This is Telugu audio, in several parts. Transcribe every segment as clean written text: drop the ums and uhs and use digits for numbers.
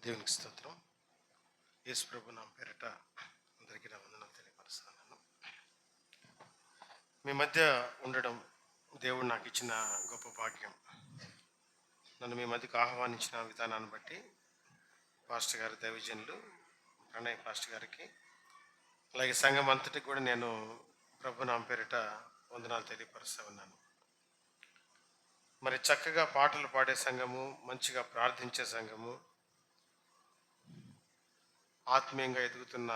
దేవునికి స్తోత్రం. యేసు ప్రభు నా పేరిట అందరికీ నా వందనాలు తెలియపరుస్తున్నాను. మీ మధ్య ఉండడం దేవుడు నాకు ఇచ్చిన గొప్ప భాగ్యం. నన్ను మీ మధ్యకు ఆహ్వానించిన విధానాన్ని బట్టి పాస్టర్ గారి దైవజనులు ప్రణయ్ పాస్టర్ గారికి, అలాగే సంఘం అంతటికి కూడా నేను ప్రభు నా పేరిట వందనాలు తెలియపరుస్తూ ఉన్నాను. మరి చక్కగా పాటలు పాడే సంఘము, మంచిగా ప్రార్థించే సంఘము, ఆత్మీయంగా ఎదుగుతున్న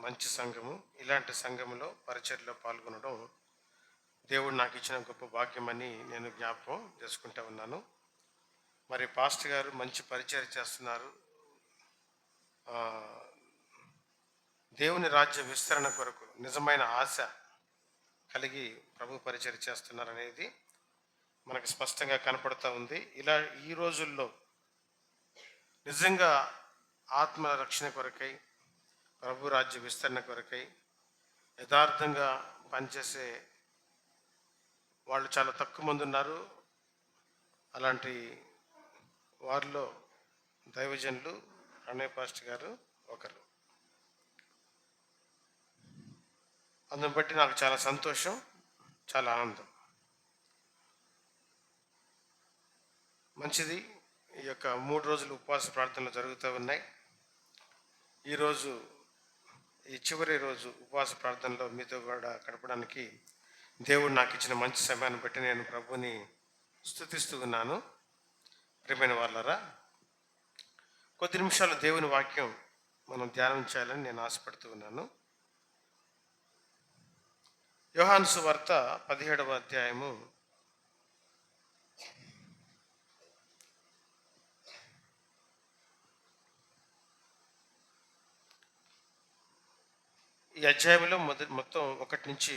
మంచి సంఘము, ఇలాంటి సంఘములో పరిచర్యలో పాల్గొనడం దేవుడు నాకు ఇచ్చిన గొప్ప భాగ్యమని నేను జ్ఞాపకం చేసుకుంటూ ఉన్నాను. మరి పాస్టర్ గారు మంచి పరిచర్య చేస్తున్నారు. దేవుని రాజ్య విస్తరణ కొరకు నిజమైన ఆశ కలిగి ప్రభు పరిచర్య చేస్తున్నారనేది మనకు స్పష్టంగా కనపడుతూ ఉంది. ఇలా ఈ రోజుల్లో నిజంగా ఆత్మ రక్షణ కొరకై, ప్రభు రాజ్య విస్తరణ కొరకై యథార్థంగా పనిచేసే వాళ్ళు చాలా తక్కువ మంది ఉన్నారు. అలాంటి వారిలో దైవజనులు ప్రణయ్ పాస్టర్ గారు ఒకరు. అందుని బట్టి నాకు చాలా సంతోషం, చాలా ఆనందం. మంచిది. ఈ యొక్క 3 రోజులు ఉపవాస ప్రార్థనలు జరుగుతూ ఉన్నాయి. ఈరోజు ఈ చివరి రోజు ఉపవాస ప్రార్థనలో మీతో కూడా గడపడానికి దేవుడు నాకు ఇచ్చిన మంచి సమయాన్ని బట్టి నేను ప్రభుని స్తుతిస్తూ ఉన్నాను. ప్రియమైన వాళ్ళరా, కొద్ది నిమిషాలు దేవుని వాక్యం మనం ధ్యానం చేయాలని నేను ఆశపడుతూ ఉన్నాను. యోహాను సువార్త 17వ అధ్యాయము మొత్తం 1 నుంచి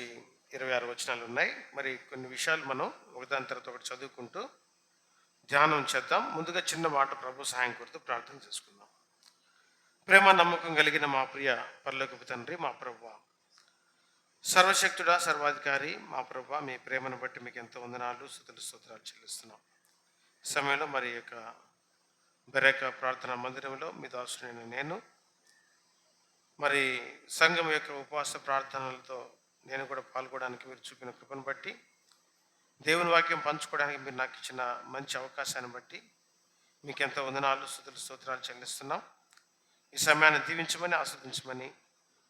26 వచనాలు ఉన్నాయి. మరి కొన్ని విషయాలు మనం ఒకదాని తర్వాత ఒకటి చదువుకుంటూ ధ్యానం చేద్దాం. ముందుగా చిన్న మాట ప్రభు సహాయం కోరుతూ ప్రార్థన చేసుకుందాం. ప్రేమ నమ్మకం కలిగిన మా ప్రియ పరలోకపు తండ్రి, మా ప్రభువా, సర్వశక్తుడా, సర్వాధికారి మా ప్రభువా, మీ ప్రేమను బట్టి మీకు ఎంతో వందనాలు, స్తుతులు, స్తోత్రాలు చెల్లిస్తున్నాం. ఈ సమయంలో మరి యొక్క బెరేక ప్రార్థనా మందిరంలో మీ దాసుడైన నేను మరి సంఘం యొక్క ఉపవాస ప్రార్థనలతో నేను కూడా పాల్గొనడానికి మీరు చూపిన కృపను బట్టి, దేవుని వాక్యం పంచుకోవడానికి మీరు నాకు ఇచ్చిన మంచి అవకాశాన్ని బట్టి మీకు ఎంతో వందనాలు, స్తుతులు, స్తోత్రాలు చెల్లిస్తున్నాం. ఈ సమయాన్ని దీవించమని, ఆస్వాదించమని,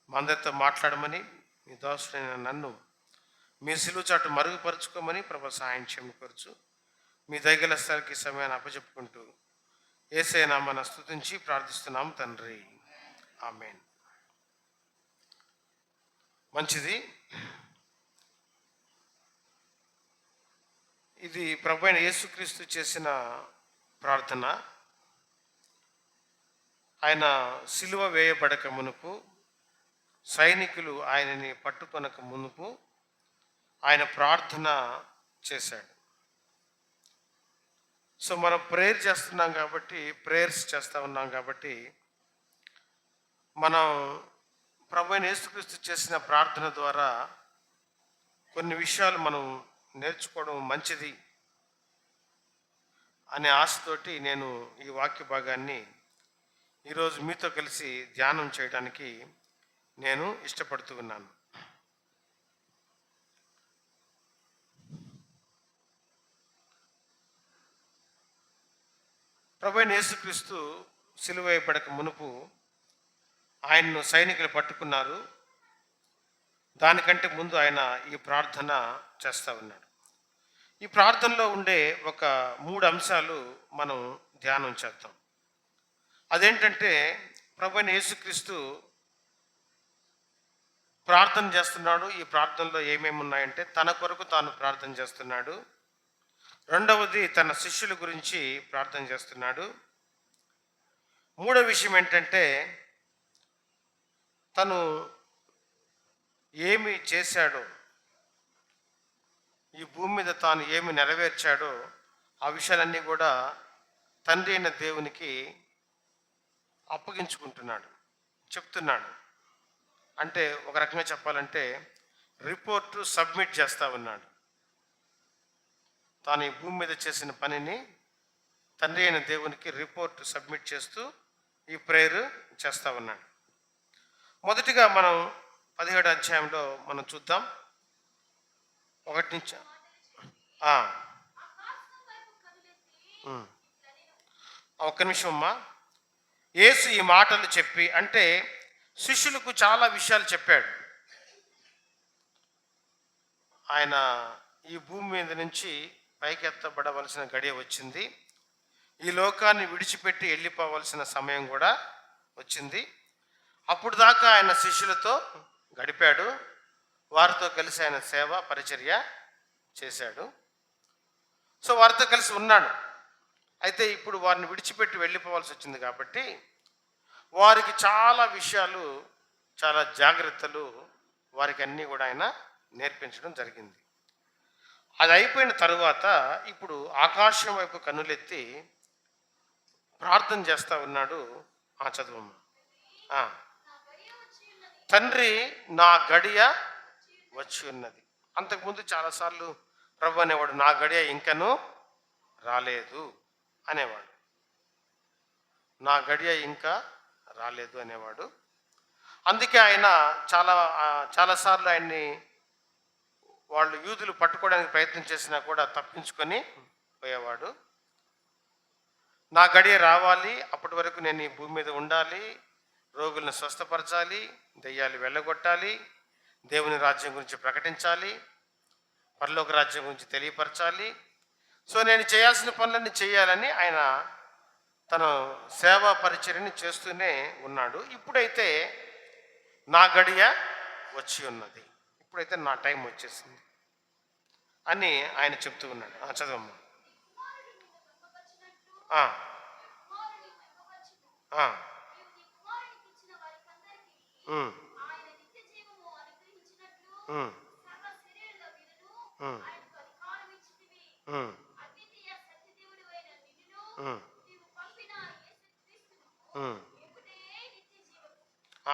మా అందరితో మాట్లాడమని, మీ దాసుడైన నన్ను మీ సిలువ చాటు మరుగుపరుచుకోమని ప్రభు సహాయం చేయమని మీ దయగల స్థలకి ఈ సమయాన్ని అప్పచెప్పుకుంటూ యేసయ్య నామమున స్తుతించి ప్రార్థిస్తున్నాం తండ్రి, ఆమేన్. మంచిది. ఇది ప్రభు అయిన యేసుక్రీస్తు చేసిన ప్రార్థన. ఆయన సిలువ వేయబడక మునుపు, సైనికులు ఆయనని పట్టుకొనక మునుపు ఆయన ప్రార్థన చేశాడు. సో మనం ప్రేయర్స్ చేస్తూ ఉన్నాం కాబట్టి మనం ప్రభు అయిన యేసుక్రీస్తు చేసిన ప్రార్థన ద్వారా కొన్ని విషయాలు మనం నేర్చుకోవడం మంచిది అనే ఆశతోటి నేను ఈ వాక్య భాగాన్ని ఈరోజు మీతో కలిసి ధ్యానం చేయడానికి నేను ఇష్టపడుతూ ఉన్నాను. ప్రభు అయిన యేసుక్రీస్తు సిలువ వేయబడక మునుపు ఆయన్ను సైనికులు పట్టుకున్నారు. దానికంటే ముందు ఆయన ఈ ప్రార్థన చేస్తూ ఉన్నాడు. ఈ ప్రార్థనలో ఉండే ఒక 3 అంశాలు మనం ధ్యానం చేద్దాం. అదేంటంటే, ప్రభు అయిన యేసుక్రీస్తు ప్రార్థన చేస్తున్నాడు. ఈ ప్రార్థనలో ఏమేమి ఉన్నాయంటే, తన కొరకు తాను ప్రార్థన చేస్తున్నాడు. రెండవది, తన శిష్యుల గురించి ప్రార్థన చేస్తున్నాడు. మూడవ విషయం ఏంటంటే, తను ఏమి చేశాడో, ఈ భూమి మీద తాను ఏమి నెరవేర్చాడో ఆ విషయాలన్నీ కూడా తండ్రి అయిన దేవునికి అప్పగించుకుంటున్నాడు, చెప్తున్నాడు. అంటే ఒక రకంగా చెప్పాలంటే రిపోర్టు సబ్మిట్ చేస్తూ ఉన్నాడు. తాను ఈ భూమి మీద చేసిన పనిని తండ్రి అయిన దేవునికి రిపోర్ట్ సబ్మిట్ చేస్తూ ఈ ప్రేయర్ చేస్తా ఉన్నాడు. మొదటిగా మనం 17 అధ్యాయంలో మనం చూద్దాం. 1 నుంచి ఆ, ఉమ్. ఒక్క నిమిషం అమ్మా. యేసు ఈ మాటలు చెప్పి, అంటే శిష్యులకు చాలా విషయాలు చెప్పాడు. ఆయన ఈ భూమి మీద నుంచి పైకెత్తబడవలసిన గడియ వచ్చింది. ఈ లోకాన్ని విడిచిపెట్టి వెళ్ళిపోవలసిన సమయం కూడా వచ్చింది. అప్పుడు దాకా ఆయన శిష్యులతో గడిపాడు. వారితో కలిసి ఆయన సేవ పరిచర్య చేశాడు. సో వారితో కలిసి ఉన్నాడు. అయితే ఇప్పుడు వారిని విడిచిపెట్టి వెళ్ళిపోవాల్సి వచ్చింది కాబట్టి వారికి చాలా విషయాలు, చాలా జాగ్రత్తలు వారికి అన్నీ కూడా ఆయన నేర్పించడం జరిగింది. అది అయిపోయిన తరువాత ఇప్పుడు ఆకాశం వైపు కన్నులెత్తి ప్రార్థన చేస్తూ ఉన్నాడు. చదువమ్మ. తండ్రి, నా గడియ వచ్చి ఉన్నది. అంతకుముందు చాలాసార్లు ప్రభు అనేవాడు, నా గడియ ఇంకను రాలేదు అనేవాడు. నా గడియ ఇంకా రాలేదు అనేవాడు. అందుకే ఆయన చాలాసార్లు ఆయన్ని వాళ్ళు యూదులు పట్టుకోవడానికి ప్రయత్నం చేసినా కూడా తప్పించుకొని పోయేవాడు. నా గడియ రావాలి, అప్పటి వరకు నేను ఈ భూమి మీద ఉండాలి, రోగులను స్వస్థపరచాలి, దెయ్యాలు వెళ్ళగొట్టాలి, దేవుని రాజ్యం గురించి ప్రకటించాలి, పరలోక రాజ్యం గురించి తెలియపరచాలి. సో నేను చేయాల్సిన పనులన్నీ చేయాలని ఆయన తన సేవా పరిచర్యని చేస్తూనే ఉన్నాడు. ఇప్పుడైతే నా గడియ వచ్చి ఉన్నది, ఇప్పుడైతే నా టైం వచ్చేసింది అని ఆయన చెప్తూ ఉన్నాడు. చదవమ్మా.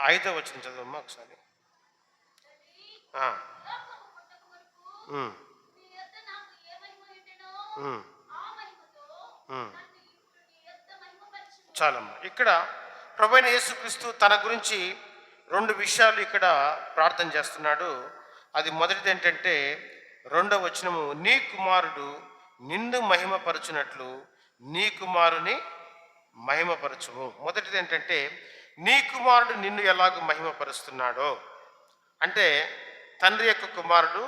అయితే వచ్చింది, చదవమ్మా ఒకసారి. చాలమ్మా. ఇక్కడ ప్రభువైన యేసుక్రీస్తు తన గురించి 2 విషయాలు ఇక్కడ ప్రార్థన చేస్తున్నాడు. అది మొదటిది ఏంటంటే 2వ వచనము, నీ కుమారుడు నిన్ను మహిమపరచునట్లు నీ కుమారుని మహిమపరచుము. మొదటిది ఏంటంటే నీ కుమారుడు నిన్ను ఎలాగూ మహిమపరుస్తున్నాడో, అంటే తండ్రి యొక్క కుమారుడు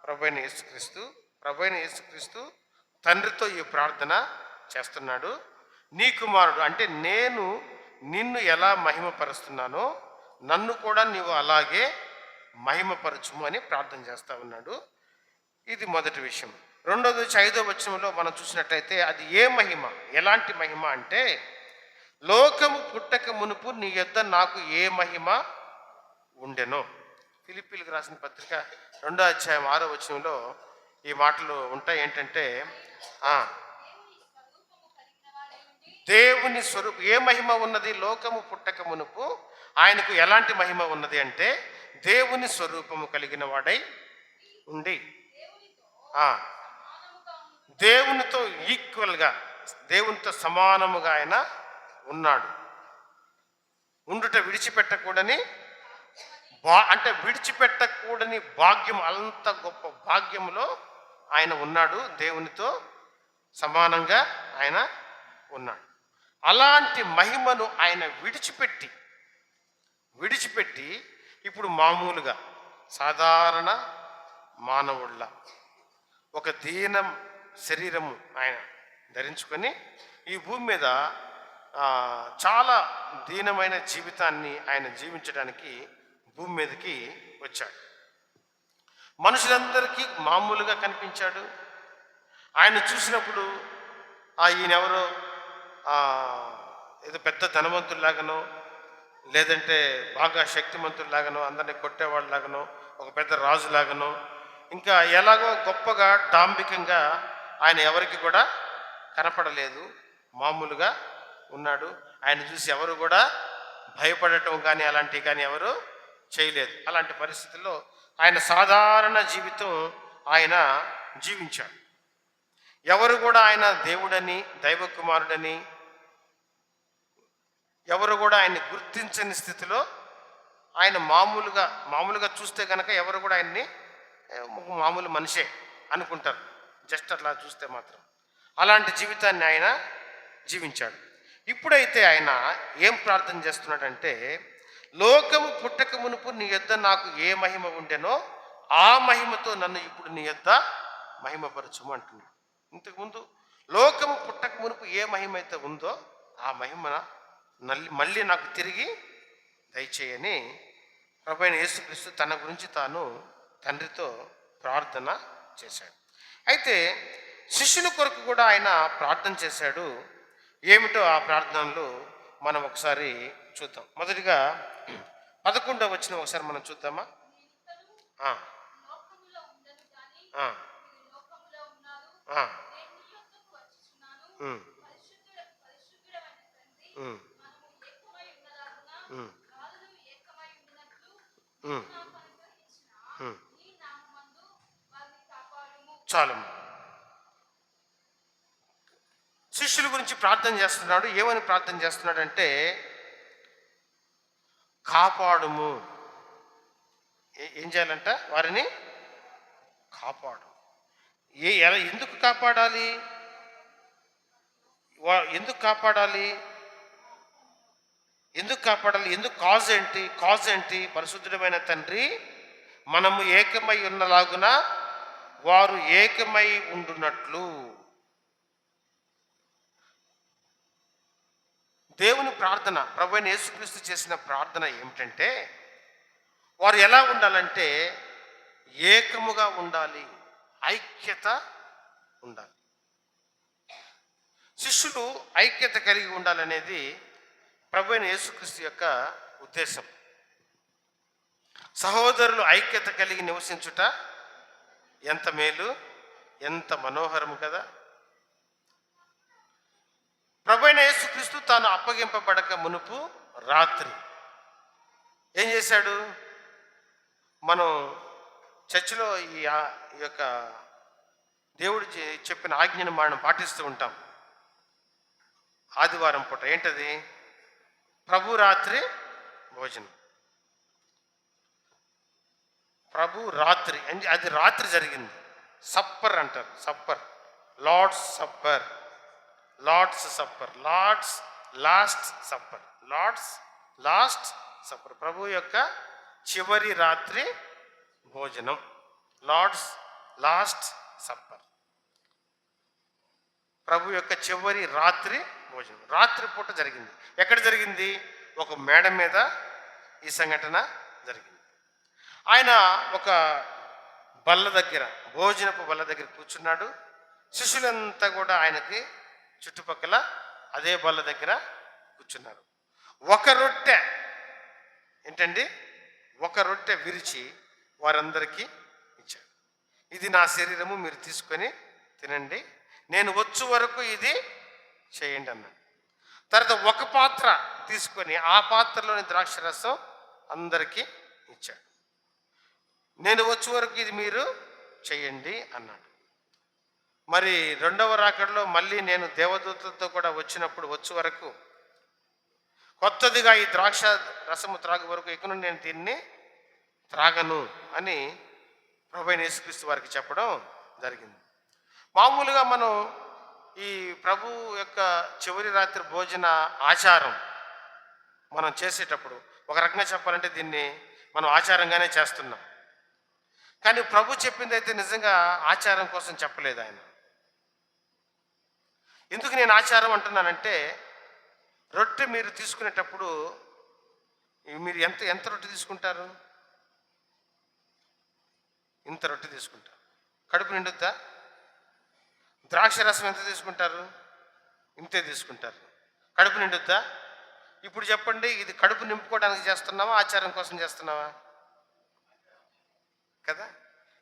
ప్రభువైన యేసుక్రీస్తు. ప్రభువైన యేసుక్రీస్తు తండ్రితో ఈ ప్రార్థన చేస్తున్నాడు. నీ కుమారుడు అంటే నేను నిన్ను ఎలా మహిమపరుస్తున్నానో నన్ను కూడా నీవు అలాగే మహిమపరచుము అని ప్రార్థన చేస్తూ ఉన్నాడు. ఇది మొదటి విషయం. రెండోది 5వ వచనంలో మనం చూసినట్లయితే అది ఏ మహిమ, ఎలాంటి మహిమ అంటే, లోకము పుట్టక మునుపు నీ యొద్ద నాకు ఏ మహిమ ఉండెనో. ఫిలిప్పీలకు రాసిన పత్రిక 2వ అధ్యాయం 6వ వచనంలో ఈ మాటలు ఉంటాయి. ఏంటంటే దేవుని స్వరూపం, ఏ మహిమ ఉన్నది లోకము పుట్టక మునుపు ఆయనకు ఎలాంటి మహిమ ఉన్నది అంటే దేవుని స్వరూపము కలిగిన వాడై ఉండి దేవునితో ఈక్వల్గా, దేవునితో సమానముగా ఆయన ఉన్నాడు. ఉండుట విడిచిపెట్టకూడని అంటే విడిచిపెట్టకూడని భాగ్యం, అంత గొప్ప భాగ్యములో ఆయన ఉన్నాడు. దేవునితో సమానంగా ఆయన ఉన్నాడు. అలాంటి మహిమను ఆయన విడిచిపెట్టి ఇప్పుడు మామూలుగా సాధారణ మానవుళ్ళ ఒక దీనం శరీరము ఆయన ధరించుకొని ఈ భూమి మీద చాలా దీనమైన జీవితాన్ని ఆయన జీవించడానికి భూమి మీదకి వచ్చాడు. మనుషులందరికీ మామూలుగా కనిపించాడు. ఆయన చూసినప్పుడు ఈయనెవరో ఏదో పెద్ద ధనవంతుల్లాగానో, లేదంటే బాగా శక్తిమంతుల్లాగానో, అందరినీ కొట్టేవాళ్ళలాగానో, ఒక పెద్ద రాజులాగానో, ఇంకా ఎలాగో గొప్పగా డాంబికంగా ఆయన ఎవరికి కూడా కనపడలేదు. మామూలుగా ఉన్నాడు. ఆయన చూసి ఎవరు కూడా భయపడటం కానీ అలాంటివి కానీ ఎవరు చేయలేదు. అలాంటి పరిస్థితుల్లో ఆయన సాధారణ జీవితం ఆయన జీవించాడు. ఎవరు కూడా ఆయన దేవుడని, దైవ కుమారుడని ఎవరు కూడా ఆయన్ని గుర్తించని స్థితిలో ఆయన మామూలుగా చూస్తే కనుక ఎవరు కూడా ఆయన్ని ఒక మామూలు మనిషే అనుకుంటారు, జస్ట్ అట్లా చూస్తే మాత్రం. అలాంటి జీవితాన్ని ఆయన జీవించాడు. ఇప్పుడైతే ఆయన ఏం ప్రార్థన చేస్తున్నాడంటే, లోకము పుట్టక మునుపు నీ యొద్ద నాకు ఏ మహిమ ఉండెనో ఆ మహిమతో నన్ను ఇప్పుడు నీ యొద్ద మహిమపరచుము అంటున్నాడు. ఇంతకుముందు లోకము పుట్టక మునుపు ఏ మహిమ అయితే ఉందో ఆ మహిమ మళ్ళీ నాకు తిరిగి దయచేయని ప్రభువైన యేసుక్రీస్తు తన గురించి తాను తండ్రితో ప్రార్థన చేశాడు. అయితే శిష్యుల కొరకు కూడా ఆయన ప్రార్థన చేశాడు. ఏమిటో ఆ ప్రార్థనలు మనం ఒకసారి చూద్దాం. మొదటిగా 11వ వచనం ఒకసారి మనం చూద్దామా? చాలు. శిష్యుల గురించి ప్రార్థన చేస్తున్నాడు. ఏమని ప్రార్థన చేస్తున్నాడంటే, కాపాడుము. ఏం చేయాలంట? వారిని కాపాడు. ఎలా, ఎందుకు కాపాడాలి? ఎందుకు కాపాడాలి? ఎందుకు కాజ్ ఏంటి? పరిశుద్ధమైన తండ్రి మనము ఏకమై ఉన్నలాగున వారు ఏకమై ఉండునట్లు. దేవుని ప్రార్థన, ప్రభువైన యేసుక్రీస్తు చేసిన ప్రార్థన ఏమిటంటే, వారు ఎలా ఉండాలంటే ఏకముగా ఉండాలి, ఐక్యత ఉండాలి. శిష్యులు ఐక్యత కలిగి ఉండాలనేది ప్రభువైన యేసుక్రీస్తు యొక్క ఉద్దేశం. సహోదరులు ఐక్యత కలిగి నివసించుట ఎంత మేలు, ఎంత మనోహరం కదా. ప్రభువైన యేసుక్రీస్తు తాను అప్పగింపబడక మునుపు రాత్రి ఏం చేశాడు? మనం చర్చిలో ఈ యొక్క దేవుడు చెప్పిన ఆజ్ఞను మనం పాటిస్తూ ఉంటాం. ఆదివారం పూట ఏంటది? ప్రభు రాత్రి భోజనం. ప్రభు రాత్రి, అది రాత్రి జరిగింది. సప్పర్ అంటారు, supper, lord's supper, lord's supper, lord's last supper, lord's last supper, ప్రభు యొక్క చివరి రాత్రి భోజనం, లార్డ్స్ లాస్ట్ సప్పర్, ప్రభు యొక్క చివరి రాత్రి భోజనం. రాత్రి పూట జరిగింది. ఎక్కడ జరిగింది? ఒక మేడ మీద ఈ సంఘటన జరిగింది. ఆయన ఒక బల్ల దగ్గర, భోజనపు బల్ల దగ్గర కూర్చున్నాడు. శిష్యులంతా కూడా ఆయనకి చుట్టుపక్కల అదే బల్ల దగ్గర కూర్చున్నారు. ఒక రొట్టె ఏంటండి? ఒక రొట్టె విరిచి వారందరికీ ఇచ్చాడు. ఇది నా శరీరము, మీరు తీసుకొని తినండి, నేను వచ్చు వరకు ఇది చేయండి అన్నాడు. తర్వాత ఒక పాత్ర తీసుకొని ఆ పాత్రలోని ద్రాక్షరసం అందరికీ ఇచ్చాడు. నేను వచ్చే వరకు ఇది మీరు చేయండి అన్నాడు. మరి రెండవ రాకడలో మళ్ళీ నేను దేవదూతలతో కూడా వచ్చినప్పుడు వచ్చే వరకు కొత్తదిగా ఈ ద్రాక్ష రసము త్రాగు వరకు ఇక నుండి నేను దీన్ని త్రాగను అని ప్రభువైన యేసుక్రీస్తు వారికి చెప్పడం జరిగింది. మామూలుగా మనం ఈ ప్రభు యొక్క చివరి రాత్రి భోజన ఆచారం మనం చేసేటప్పుడు ఒక రకంగా చెప్పాలంటే దీన్ని మనం ఆచారంగానే చేస్తున్నాం. కానీ ప్రభు చెప్పింది అయితే నిజంగా ఆచారం కోసం చెప్పలేదు ఆయన. ఎందుకు నేను ఆచారం అంటున్నానంటే, రొట్టె మీరు తీసుకునేటప్పుడు మీరు ఎంత రొట్టె తీసుకుంటారు? ఇంత రొట్టె తీసుకుంటారు. కడుపు నిండుద్దా? ద్రాక్ష రసం ఎంత తీసుకుంటారు? ఇంతే తీసుకుంటారు. కడుపు నిండుద్దా? ఇప్పుడు చెప్పండి, ఇది కడుపు నింపుకోవడానికి చేస్తున్నావా, ఆచారం కోసం చేస్తున్నావా? కదా.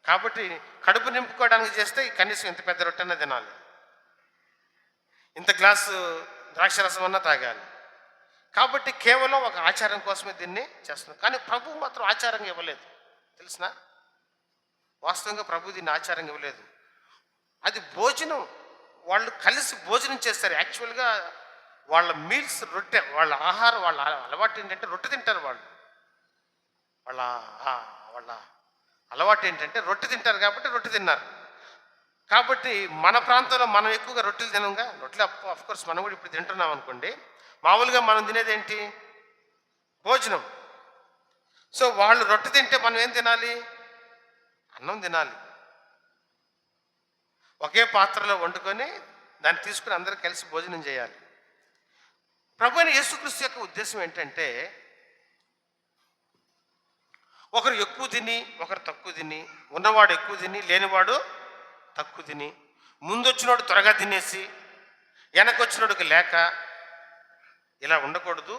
కాబట్టి కడుపు నింపుకోవడానికి చేస్తే కనీసం ఇంత పెద్ద రొట్టె అన్న తినాలి, ఇంత గ్లాసు ద్రాక్ష రసం అన్నా తాగాలి. కాబట్టి కేవలం ఒక ఆచారం కోసమే దీన్ని చేస్తున్నాం. కానీ ప్రభు మాత్రం ఆచారంగా ఇవ్వలేదు, తెలిసిన వాస్తవంగా ప్రభు దీన్ని ఆచారంగా ఇవ్వలేదు. అది భోజనం, వాళ్ళు కలిసి భోజనం చేస్తారు. యాక్చువల్గా వాళ్ళ మీల్స్ రొట్టె, వాళ్ళ ఆహారం, వాళ్ళ అలవాటు ఏంటంటే రొట్టె తింటారు వాళ్ళు. వాళ్ళ వాళ్ళ అలవాటు ఏంటంటే రొట్టె తింటారు కాబట్టి రొట్టె తిన్నారు. కాబట్టి మన ప్రాంతంలో మనం ఎక్కువగా రొట్టెలు తినంగా. రొట్టెలు కోర్స్ మనం కూడా ఇప్పుడు తింటున్నాం అనుకోండి. మామూలుగా మనం తినేది ఏంటి? భోజనం. సో వాళ్ళు రొట్టె తింటే మనం ఏం తినాలి? అన్నం తినాలి. ఒకే పాత్రలో వండుకొని దాన్ని తీసుకుని అందరూ కలిసి భోజనం చేయాలి. ప్రభువైన యేసుక్రీస్తు యొక్క ఉద్దేశం ఏంటంటే, ఒకరు ఎక్కువ తిని ఒకరు తక్కువ తిని, ఉన్నవాడు ఎక్కువ తిని లేనివాడు తక్కువ తిని, ముందొచ్చినోడు త్వరగా తినేసి వెనకొచ్చినోడికి లేక, ఇలా ఉండకూడదు.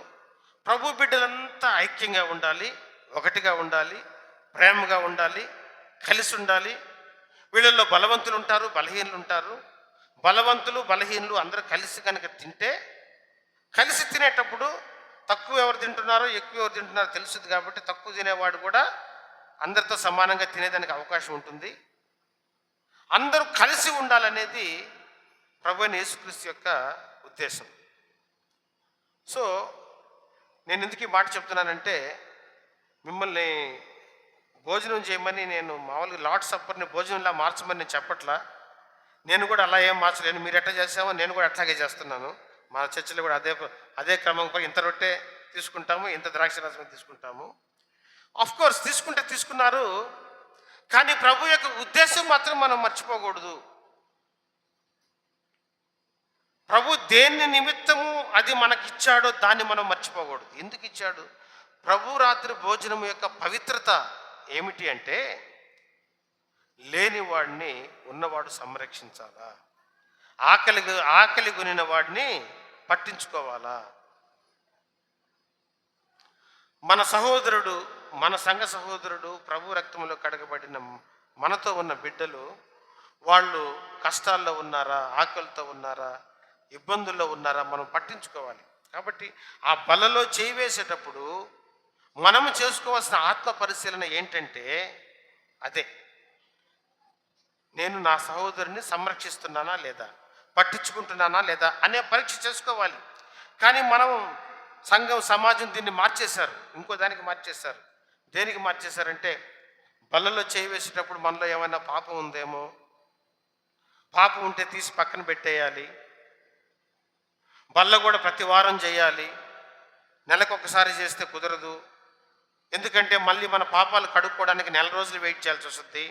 ప్రభు బిడ్డలంతా ఐక్యంగా ఉండాలి, ఒకటిగా ఉండాలి, ప్రేమగా ఉండాలి, కలిసి ఉండాలి. వీళ్ళల్లో బలవంతులు ఉంటారు, బలహీనులు ఉంటారు. బలవంతులు బలహీనులు అందరూ కలిసి కనుక తింటే, కలిసి తినేటప్పుడు తక్కువ ఎవరు తింటున్నారో ఎక్కువ ఎవరు తింటున్నారో తెలుస్తుంది. కాబట్టి తక్కువ తినేవాడు కూడా అందరితో సమానంగా తినేదానికి అవకాశం ఉంటుంది. అందరూ కలిసి ఉండాలనేది ప్రభువైన యేసుక్రీస్తు యొక్క ఉద్దేశం. సో నేను ఎందుకు ఈ మాట చెప్తున్నానంటే, మిమ్మల్ని భోజనం చేయమని నేను మామూలుగా లార్డ్ సప్పర్ని భోజనంలా మార్చమని నేను చెప్పట్లా. నేను కూడా అలా ఏం మార్చలేను. మీరు ఎట్లా చేసామో నేను కూడా అట్లాగే చేస్తున్నాను. మా చర్చిలో కూడా అదే క్రమంపై ఇంత రొట్టె తీసుకుంటాము, ఇంత ద్రాక్ష రసం తీసుకుంటాము. కోర్స్ తీసుకున్నారు. కానీ ప్రభు యొక్క ఉద్దేశం మాత్రం మనం మర్చిపోకూడదు. ప్రభు దేన్ని నిమిత్తము అది మనకిచ్చాడో దాన్ని మనం మర్చిపోకూడదు. ఎందుకు ఇచ్చాడు? ప్రభు రాత్రి భోజనం యొక్క పవిత్రత ఏమిటి అంటే, లేనివాడిని ఉన్నవాడు సంరక్షించాలా, ఆకలి కొనిన వాడిని పట్టించుకోవాలా. మన సహోదరుడు, మన సంఘ సహోదరుడు, ప్రభు రక్తంలో కడగబడిన మనతో ఉన్న బిడ్డలు, వాళ్ళు కష్టాల్లో ఉన్నారా, ఆకలితో ఉన్నారా, ఇబ్బందుల్లో ఉన్నారా మనం పట్టించుకోవాలి. కాబట్టి ఆ బలలో చేయి వేసేటప్పుడు మనం చేసుకోవాల్సిన ఆత్మ పరిశీలన ఏంటంటే, అదే నేను నా సహోదరుని సంరక్షిస్తున్నానా లేదా, పట్టించుకుంటున్నానా లేదా అనే పరీక్ష చేసుకోవాలి. కానీ మనం సంఘం, సమాజం దీన్ని మార్చేశారు, ఇంకో దానికి మార్చేశారు. దేనికి మార్చేశారంటే, బల్లలో చేయి వేసేటప్పుడు మనలో ఏమైనా పాపం ఉందేమో, పాపం ఉంటే తీసి పక్కన పెట్టేయాలి, బల్ల కూడా ప్రతి వారం చేయాలి, నెలకొకసారి చేస్తే కుదరదు. ఎందుకంటే మళ్ళీ మన పాపాలు కడుక్కోవడానికి నెల రోజులు వెయిట్ చేయాల్సి వస్తుంది.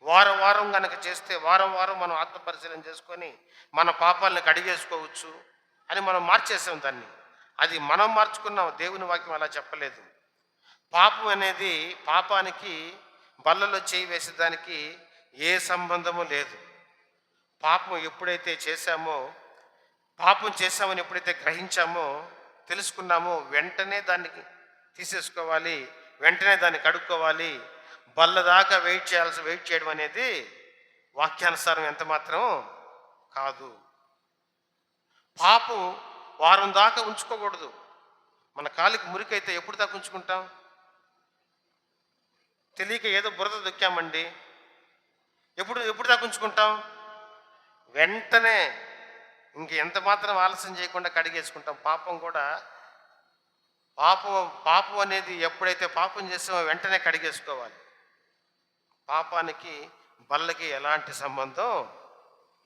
వారం కనుక చేస్తే వారం మనం ఆత్మపరిశీలన చేసుకొని మన పాపాలను కడిగేసుకోవచ్చు అని మనం మార్చేసాం దాన్ని. అది మనం మార్చుకున్నాం, దేవుని వాక్యం అలా చెప్పలేదు. పాపం అనేది, పాపానికి బల్లలో చేయి వేసేదానికి ఏ సంబంధము లేదు. పాపం ఎప్పుడైతే చేశామో, పాపం చేశామని ఎప్పుడైతే గ్రహించామో, తెలుసుకున్నామో, వెంటనే దాన్ని తీసేసుకోవాలి, వెంటనే దాన్ని కడుక్కోవాలి. బల్ల దాకా వెయిట్ చేయడం అనేది వాక్యానుసారం ఎంత మాత్రం కాదు. పాపం వారం దాకా ఉంచుకోకూడదు. మన కాలికి మురికైతే ఎప్పుడు దాకా ఉంచుకుంటాం? తెలియక ఏదో బురద దొక్కామండి, ఎప్పుడు దాకా ఉంచుకుంటాం? వెంటనే ఎంత మాత్రం ఆలస్యం చేయకుండా కడిగేసుకుంటాం. పాపం కూడా, పాపం అనేది ఎప్పుడైతే పాపం చేసామో వెంటనే కడిగేసుకోవాలి. పాపానికి బల్లకి ఎలాంటి సంబంధం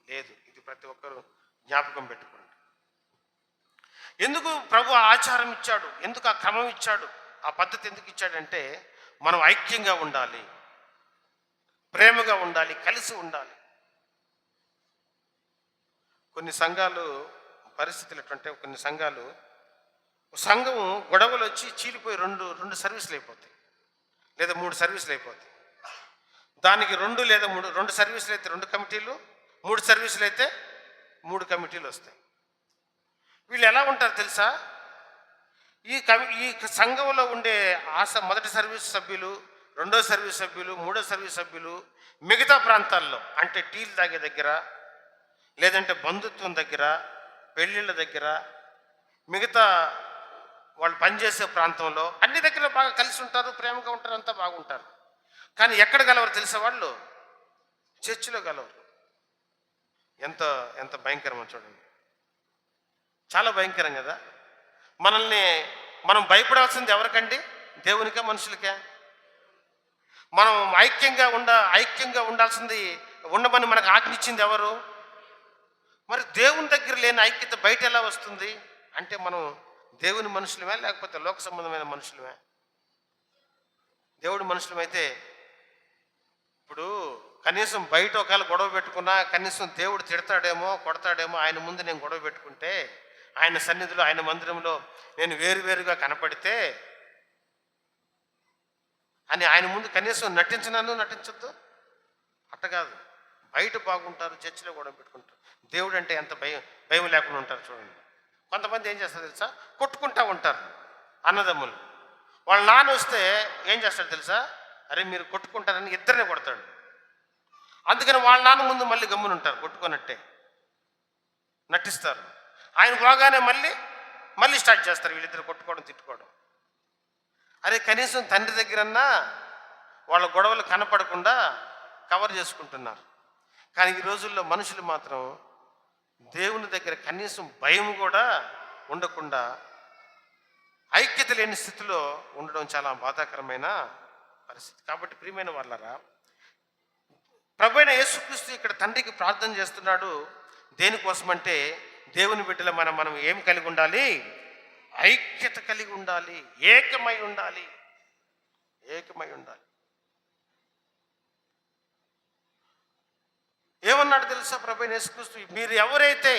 లేదు. ఇది ప్రతి ఒక్కరూ జ్ఞాపకం పెట్టుకోండి. ఎందుకు ప్రభు ఆచారం ఇచ్చాడు, ఎందుకు ఆ క్రమం ఇచ్చాడు, ఆ పద్ధతి ఎందుకు ఇచ్చాడంటే, మనం ఐక్యంగా ఉండాలి, ప్రేమగా ఉండాలి, కలిసి ఉండాలి. కొన్ని సంఘాలు పరిస్థితులు ఎట్లంటే, కొన్ని సంఘం గొడవలు వచ్చి చీలిపోయి రెండు సర్వీసులు అయిపోతాయి, లేదా 3 సర్వీసులు అయిపోతాయి. దానికి 2 లేదా 2 సర్వీసులు అయితే 2 కమిటీలు, 3 సర్వీసులు అయితే 3 కమిటీలు వస్తాయి. వీళ్ళు ఎలా ఉంటారు తెలుసా? ఈ సంఘంలో ఉండే మొదటి సర్వీస్ సభ్యులు, రెండో సర్వీస్ సభ్యులు, మూడో సర్వీస్ సభ్యులు మిగతా ప్రాంతాల్లో, అంటే టీలు తాగే దగ్గర, లేదంటే బంధుత్వం దగ్గర, పెళ్ళిళ్ళ దగ్గర, మిగతా వాళ్ళు పనిచేసే ప్రాంతంలో, అన్ని దగ్గర బాగా కలిసి ఉంటారు, ప్రేమగా ఉంటారు, అంతా బాగుంటారు. కానీ ఎక్కడ గలవరు తెలుసా? వాళ్ళు చర్చిలో గలవరు. ఎంత భయంకరమో చూడండి. చాలా భయంకరం కదా. మనల్ని మనం భయపడాల్సింది ఎవరికండి? దేవునికా, మనుషులకే? మనం ఐక్యంగా ఉండాల్సింది, ఉండమని మనకు ఆజ్ఞించింది ఎవరు? మరి దేవుని దగ్గర లేని ఐక్యత బయట ఎలా వస్తుంది? అంటే మనం దేవుని మనుషులమే, లేకపోతే లోక సంబంధమైన మనుషులమే? దేవుడి మనుషులమైతే ఇప్పుడు కనీసం బయట ఒకవేళ గొడవ పెట్టుకున్నా, కనీసం దేవుడు తిడతాడేమో, కొడతాడేమో, ఆయన ముందు నేను గొడవ పెట్టుకుంటే, ఆయన సన్నిధిలో, ఆయన మందిరంలో నేను వేరువేరుగా కనపడితే అని ఆయన ముందు కనీసం నటించొద్దు. అట్ట కాదు. బయట బాగుంటారు, చర్చిలో గొడవ పెట్టుకుంటారు. దేవుడు అంటే ఎంత భయం లేకుండా ఉంటారు చూడండి. కొంతమంది ఏం చేస్తారు తెలుసా? కొట్టుకుంటా ఉంటారు అన్నదమ్ములు. వాళ్ళ నాన్న వస్తే ఏం చేస్తాడు తెలుసా? అరే మీరు కొట్టుకుంటారని ఇద్దరిని కొడతాడు. అందుకని వాళ్ళ నాన్న ముందు మళ్ళీ గమ్మునుంటారు, కొట్టుకున్నట్టే నటిస్తారు. ఆయన బాగానే మళ్ళీ స్టార్ట్ చేస్తారు వీళ్ళిద్దరు కొట్టుకోవడం, తిట్టుకోవడం. అరే కనీసం తండ్రి దగ్గరన్నా వాళ్ళ గొడవలు కనపడకుండా కవర్ చేసుకుంటున్నారు. కానీ ఈ రోజుల్లో మనుషులు మాత్రం దేవుని దగ్గర కనీసం భయం కూడా ఉండకుండా ఐక్యత లేని స్థితిలో ఉండడం చాలా బాధాకరమైన పరిస్థితి. కాబట్టి ప్రియమైన వాళ్ళరా, ప్రభువైన యేసుక్రీస్తు ఇక్కడ తండ్రికి ప్రార్థన చేస్తున్నాడు. దేనికోసమంటే దేవుని బిడ్డల మనం ఏం కలిగి ఉండాలి? ఐక్యత కలిగి ఉండాలి, ఏకమై ఉండాలి. ఏమన్నాడు తెలుసా ప్రభువైన యేసుక్రీస్తు? మీరు ఎవరైతే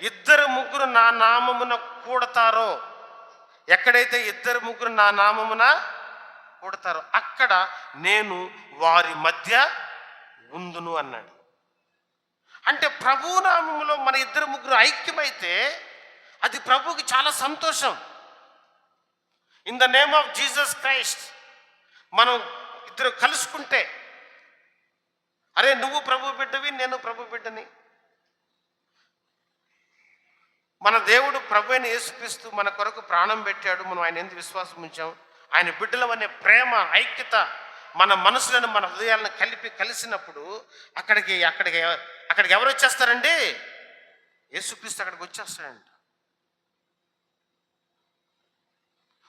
2-3 నా నామమున కూడతారో, ఎక్కడైతే 2-3 నా నామమున కూడతారో అక్కడ నేను వారి మధ్య ఉందును అన్నాడు. అంటే ప్రభు నామములో మన 2-3 ఐక్యమైతే అది ప్రభువుకి చాలా సంతోషం. In the name of Jesus Christ మనం ఇద్దరు కలుసుకుంటే, అరే నువ్వు ప్రభు బిడ్డవి, నేను ప్రభు బిడ్డని, మన దేవుడు ప్రభు అయిన యేసుక్రీస్తు మన కొరకు ప్రాణం పెట్టాడు, మనం ఆయన ఎందుకు విశ్వాసం ఉంచాం, ఆయన బిడ్డలం అనే ప్రేమ, ఐక్యత మన మనసులను, మన హృదయాలను కలిసినప్పుడు అక్కడికి ఎవరు వచ్చేస్తారండి? యేసుక్రీస్తు అక్కడికి వచ్చేస్తాడంట.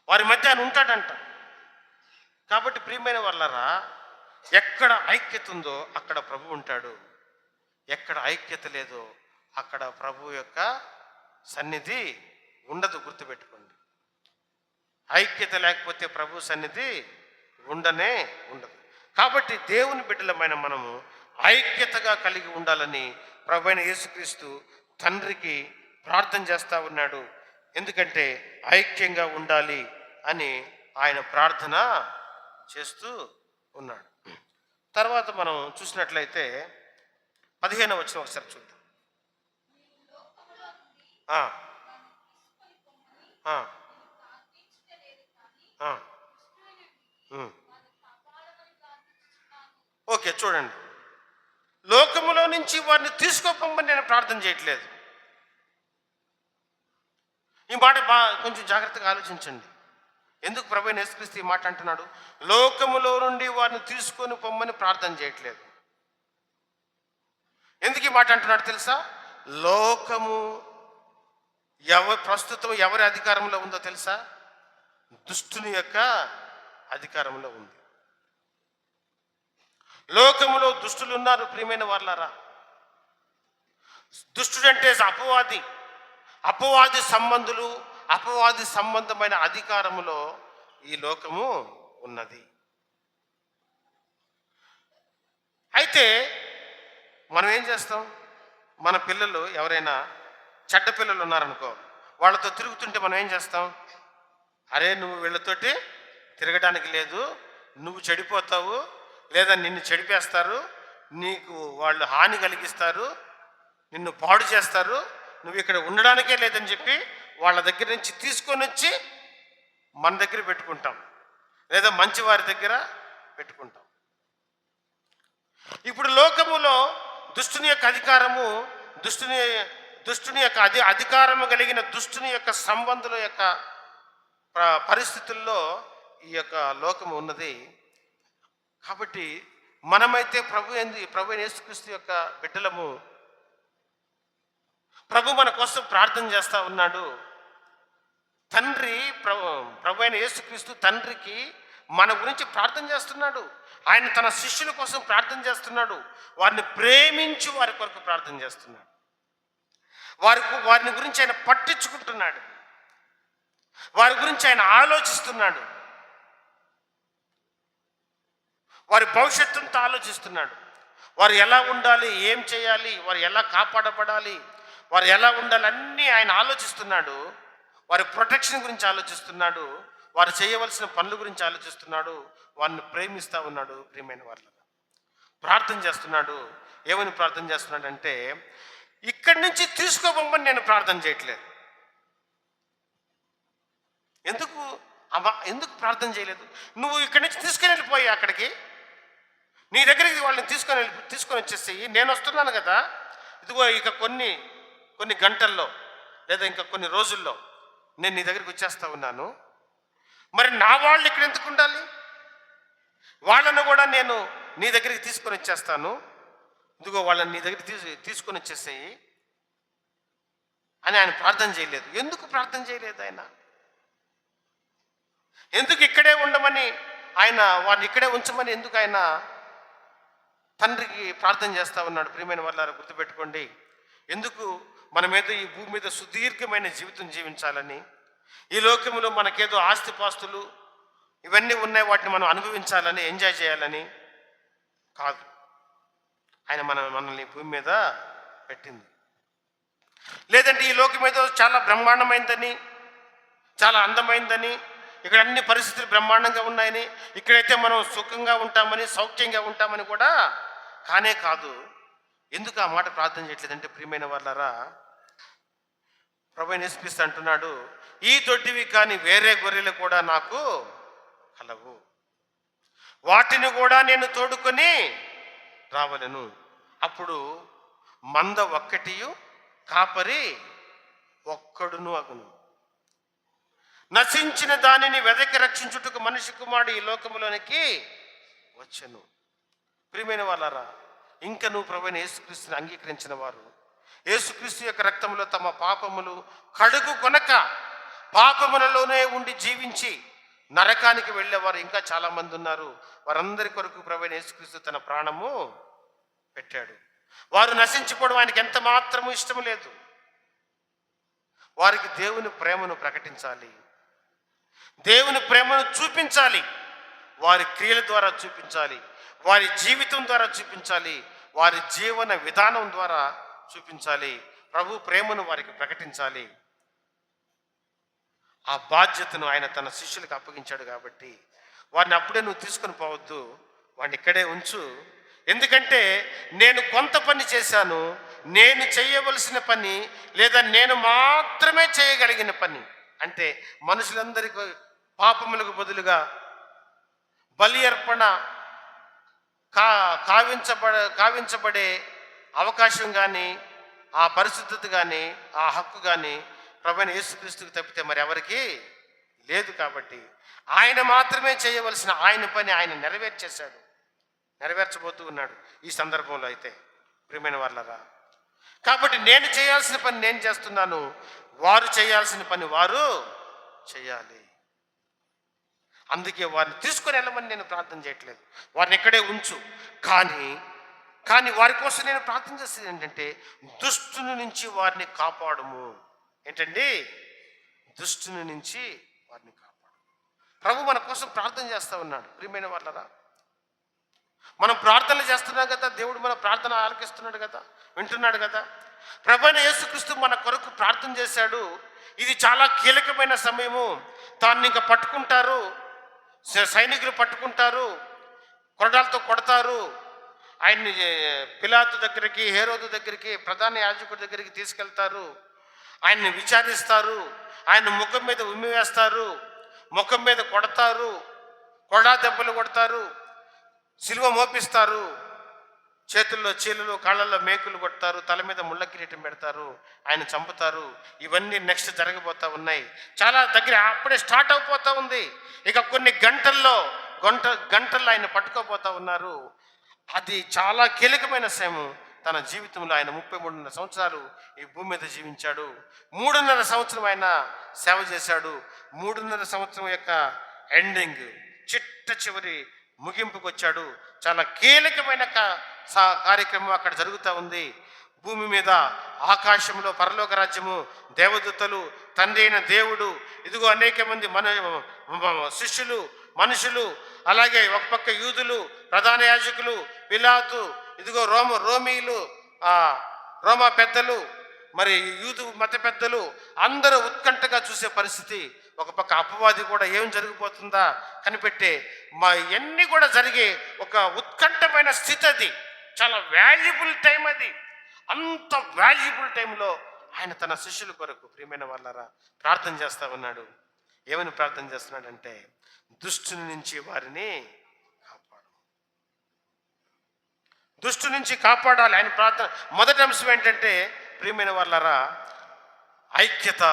వారి మధ్య ఆయన ఉంటాడంట. కాబట్టి ప్రియమైన వాళ్ళరా, ఎక్కడ ఐక్యత ఉందో అక్కడ ప్రభు ఉంటాడు, ఎక్కడ ఐక్యత లేదో అక్కడ ప్రభు యొక్క సన్నిధి ఉండదు. గుర్తుపెట్టుకోండి. ఐక్యత లేకపోతే ప్రభు సన్నిధి ఉండదు. కాబట్టి దేవుని బిడ్డలమైన మనము ఐక్యతగా కలిగి ఉండాలని ప్రభు అయిన యేసుక్రీస్తు తండ్రికి ప్రార్థన చేస్తూ ఉన్నాడు. ఎందుకంటే ఐక్యంగా ఉండాలి అని ఆయన ప్రార్థన చేస్తూ ఉన్నాడు. తర్వాత మనం చూసినట్లయితే 15వ వచనం ఒకసారి చూద్దాం. ఓకే, చూడండి. లోకములో నుంచి వారిని తీసుకోపోమని నేను ప్రార్థన చేయట్లేదు. ఈ మాట కొంచెం జాగ్రత్తగా ఆలోచించండి. ఎందుకు ప్రభువైన యేసుక్రీస్తు ఈ మాట అంటున్నాడు? లోకములో నుండి వారిని తీసుకొని పొమ్మని ప్రార్థన చేయట్లేదు. ఎందుకు ఈ మాట అంటున్నాడు తెలుసా? లోకము ప్రస్తుతం ఎవరి అధికారంలో ఉందో తెలుసా? దుష్టుని యొక్క అధికారంలో ఉంది. లోకములో దుష్టులు ఉన్నారు ప్రియమైన వాళ్ళారా. దుష్టుడంటే అపవాది సంబంధులు, అపవాది సంబంధమైన అధికారములో ఈ లోకము ఉన్నది. అయితే మనం ఏం చేస్తాం? మన పిల్లలు ఎవరైనా చెడ్డ పిల్లలు ఉన్నారనుకో, వాళ్ళతో తిరుగుతుంటే మనం ఏం చేస్తాం? అరే నువ్వు వీళ్ళతోటి తిరగడానికి లేదు, నువ్వు చెడిపోతావు, లేదా నిన్ను చెడిపేస్తారు, నీకు వాళ్ళు హాని కలిగిస్తారు, నిన్ను పాడు చేస్తారు, నువ్వు ఇక్కడ ఉండడానికే లేదని చెప్పి వాళ్ళ దగ్గర నుంచి తీసుకొని వచ్చి మన దగ్గర పెట్టుకుంటాం, లేదా మంచి వారి దగ్గర పెట్టుకుంటాం. ఇప్పుడు లోకములో దుష్టుని యొక్క అధికారము, దుష్టుని యొక్క అధికారము కలిగిన దుష్టుని యొక్క సంబంధుల యొక్క పరిస్థితుల్లో ఈ యొక్క లోకము ఉన్నది. కాబట్టి మనమైతే ప్రభు యేసుక్రీస్తు యొక్క బిడ్డలము. ప్రభు మన కోసం ప్రార్థన చేస్తా ఉన్నాడు. తండ్రి ప్రభు అయిన యేసుక్రీస్తు తండ్రికి మన గురించి ప్రార్థన చేస్తున్నాడు. ఆయన తన శిష్యుల కోసం ప్రార్థన చేస్తున్నాడు. వారిని ప్రేమించి వారి కొరకు ప్రార్థన చేస్తున్నాడు. వారిని గురించి ఆయన పట్టించుకుంటున్నాడు. వారి గురించి ఆయన ఆలోచిస్తున్నాడు. వారి భవిష్యత్తుతో ఆలోచిస్తున్నాడు. వారు ఎలా ఉండాలి, ఏం చేయాలి, వారు ఎలా కాపాడబడాలి, వారు ఎలా ఉండాలి అన్నీ ఆయన ఆలోచిస్తున్నాడు. వారి ప్రొటెక్షన్ గురించి ఆలోచిస్తున్నాడు. వారు చేయవలసిన పనుల గురించి ఆలోచిస్తున్నాడు. వారిని ప్రేమిస్తూ ఉన్నాడు. ప్రియమైన వాళ్ళ ప్రార్థన చేస్తున్నాడు. ఏమని ప్రార్థన చేస్తున్నాడు అంటే, ఇక్కడి నుంచి తీసుకోబొమ్మని నేను ప్రార్థన చేయట్లేదు. ఎందుకు ప్రార్థన చేయలేదు? నువ్వు ఇక్కడి నుంచి తీసుకొని వెళ్ళిపోయి అక్కడికి, నీ దగ్గరికి వాళ్ళని తీసుకొని వచ్చేసేయి. నేను వస్తున్నాను కదా, ఇదిగో ఇక కొన్ని గంటల్లో లేదా ఇంకా కొన్ని రోజుల్లో నేను నీ దగ్గరికి వచ్చేస్తా ఉన్నాను. మరి నా వాళ్ళు ఇక్కడ ఎందుకు ఉండాలి? వాళ్ళను కూడా నేను నీ దగ్గరికి తీసుకొని వచ్చేస్తాను. ఇదిగో వాళ్ళని నీ దగ్గరికి తీసుకొని వచ్చేసేయి అని ఆయన ప్రార్థన చేయలేదు. ఎందుకు ప్రార్థన చేయలేదు ఆయన? ఎందుకు ఇక్కడే ఉండమని ఆయన, వారిని ఇక్కడే ఉంచమని ఎందుకు ఆయన తండ్రికి ప్రార్థన చేస్తూ ఉన్నాడు? ప్రియమైన వాళ్ళారా, గుర్తుపెట్టుకోండి. ఎందుకు మన మీద ఈ భూమి మీద సుదీర్ఘమైన జీవితం జీవించాలని, ఈ లోకంలో మనకేదో ఆస్తిపాస్తులు ఇవన్నీ ఉన్నాయి, వాటిని మనం అనుభవించాలని, ఎంజాయ్ చేయాలని కాదు. ఆయన మనల్ని భూమి మీద పెట్టింది. లేదంటే ఈ లోకం ఏదో చాలా బ్రహ్మాండమైందని, చాలా అందమైందని, ఇక్కడ అన్ని పరిస్థితులు బ్రహ్మాండంగా ఉన్నాయని, ఇక్కడైతే మనం సుఖంగా ఉంటామని, సౌఖ్యంగా ఉంటామని కూడా కానే కాదు. ఎందుకు ఆ మాట ప్రార్థన చేయట్లేదంటే, ప్రియమైన వాళ్ళారా, ప్రభువైన యేసుక్రీస్తు అంటున్నాడు, ఈ దొడ్డివి కానీ వేరే గొర్రెలు కూడా నాకు కలవు, వాటిని కూడా నేను తోడుకొని రావలను. అప్పుడు మంద ఒక్కటియు కాపరి ఒక్కడును అగును. నశించిన దానిని వెదకి రక్షించుటకు మనిషి కుమారుడు ఈ లోకములోనికి వచ్చెను. ప్రియమైన వాళ్ళారా, ఇంకా నువ్వు ప్రభువైన యేసుక్రీస్తుని అంగీకరించిన వారు, యేసుక్రీస్తు యొక్క రక్తంలో తమ పాపములు కడుగు కొనక పాపములలోనే ఉండి జీవించి నరకానికి వెళ్ళేవారు ఇంకా చాలామంది ఉన్నారు. వారందరి కొరకు ప్రభువైన యేసుక్రీస్తు తన ప్రాణము పెట్టాడు. వారు నశించిపోవడం ఆయనకి ఎంత మాత్రము ఇష్టం లేదు. వారికి దేవుని ప్రేమను ప్రకటించాలి, దేవుని ప్రేమను చూపించాలి. వారి క్రియల ద్వారా చూపించాలి, వారి జీవితం ద్వారా చూపించాలి, వారి జీవన విధానం ద్వారా చూపించాలి. ప్రభు ప్రేమను వారికి ప్రకటించాలి. ఆ బాధ్యతను ఆయన తన శిష్యులకు అప్పగించాడు. కాబట్టి వారిని అప్పుడే నువ్వు తీసుకొని పోవద్దు, వాడిని ఇక్కడే ఉంచు. ఎందుకంటే నేను కొంత పని చేశాను, నేను చేయవలసిన పని లేదా నేను మాత్రమే చేయగలిగిన పని, అంటే మనుషులందరికీ పాపములకు బదులుగా బలి అర్పణ కావించబడే అవకాశం కానీ, ఆ పరిశుద్ధత కానీ, ఆ హక్కు కానీ ప్రభువైన యేసుక్రీస్తుకు తప్పితే మరి ఎవరికి లేదు. కాబట్టి ఆయన మాత్రమే చేయవలసిన ఆయన పని ఆయన నెరవేర్చబోతూ ఉన్నాడు ఈ సందర్భంలో. అయితే ప్రియమైన వాళ్ళరా, కాబట్టి నేను చేయాల్సిన పని నేను చేస్తున్నాను, వారు చేయాల్సిన పని వారు చేయాలి. అందుకే వారిని తీసుకొని వెళ్ళమని నేను ప్రార్థన చేయట్లేదు, వారిని ఇక్కడే ఉంచు. కానీ వారి కోసం నేను ప్రార్థన చేసేది ఏంటంటే, దుష్టుని నుంచి వారిని కాపాడుము. ఏంటండి? దుష్టుని నుంచి వారిని కాపాడు. ప్రభు మన కోసం ప్రార్థన చేస్తూ ఉన్నాడు. ప్రియమైన వాళ్ళరా, మనం ప్రార్థనలు చేస్తున్నాం కదా, దేవుడు మన ప్రార్థన ఆలకిస్తున్నాడు కదా, వింటున్నాడు కదా. ప్రభువైన యేసుక్రీస్తు మన కొరకు ప్రార్థన చేశాడు. ఇది చాలా కీలకమైన సమయము. తాన్ని ఇంకా పట్టుకుంటారు, సైనికులు పట్టుకుంటారు, కొరడాలతో కొడతారు. ఆయన్ని పిలాతు దగ్గరికి, హేరోదు దగ్గరికి, ప్రధాన యాజకుడి దగ్గరికి తీసుకెళ్తారు. ఆయన్ని విచారిస్తారు, ఆయన ముఖం మీద ఉమ్మి వేస్తారు, ముఖం మీద కొడతారు, కొరడా దెబ్బలు కొడతారు, సిలువ మోపిస్తారు, చేతుల్లో చీలలు, కాళ్ళల్లో మేకులు కొడతారు, తల మీద ముళ్ళ కిరీటం పెడతారు, ఆయన చంపుతారు. ఇవన్నీ నెక్స్ట్ జరగబోతూ ఉన్నాయి. చాలా దగ్గర అప్పుడే స్టార్ట్ అయిపోతూ ఉంది. ఇక కొన్ని గంటల్లో ఆయన పట్టుకోబోతూ ఉన్నారు. అది చాలా కీలకమైన సమయం. తన జీవితంలో ఆయన 33.5 సంవత్సరాలు ఈ భూమి మీద జీవించాడు. 3.5 సంవత్సరం ఆయన సేవ చేశాడు. 3.5 సంవత్సరం యొక్క ఎండింగ్, చిట్ట చివరి ముగింపుకు వచ్చాడు. చాలా కీలకమైన కార్యక్రమం అక్కడ జరుగుతూ ఉంది. భూమి మీద ఆకాశంలో పరలోక రాజ్యము, దేవదూతలు, తండ్రి అయిన దేవుడు, ఇదిగో అనేక మంది శిష్యులు, మనుషులు, అలాగే ఒక పక్క యూదులు, ప్రధాన యాజకులు, పిలాతు, ఇదిగో రోమీయులు, రోమా పెద్దలు, మరి యూదు మత పెద్దలు అందరూ ఉత్కంఠగా చూసే పరిస్థితి. ఒక పక్క అపవాది కూడా ఏం జరిగిపోతుందా కనిపెట్టే ఇవన్నీ కూడా జరిగే ఒక ఉత్కంఠమైన స్థితి. అది చాలా వాల్యుబుల్ టైం. అది అంత వాల్యుబుల్ టైంలో ఆయన తన శిష్యుల కొరకు, ప్రియమైన వాళ్ళారా, ప్రార్థన చేస్తా ఉన్నాడు. ఏమని ప్రార్థన చేస్తున్నాడంటే, దుష్టుని నుంచి వారిని కాపాడు, దుష్టు నుంచి కాపాడాలి. ఆయన ప్రార్థన మొదటి అంశం ఏంటంటే, ప్రియమైన వాళ్ళారా, ఐక్యత.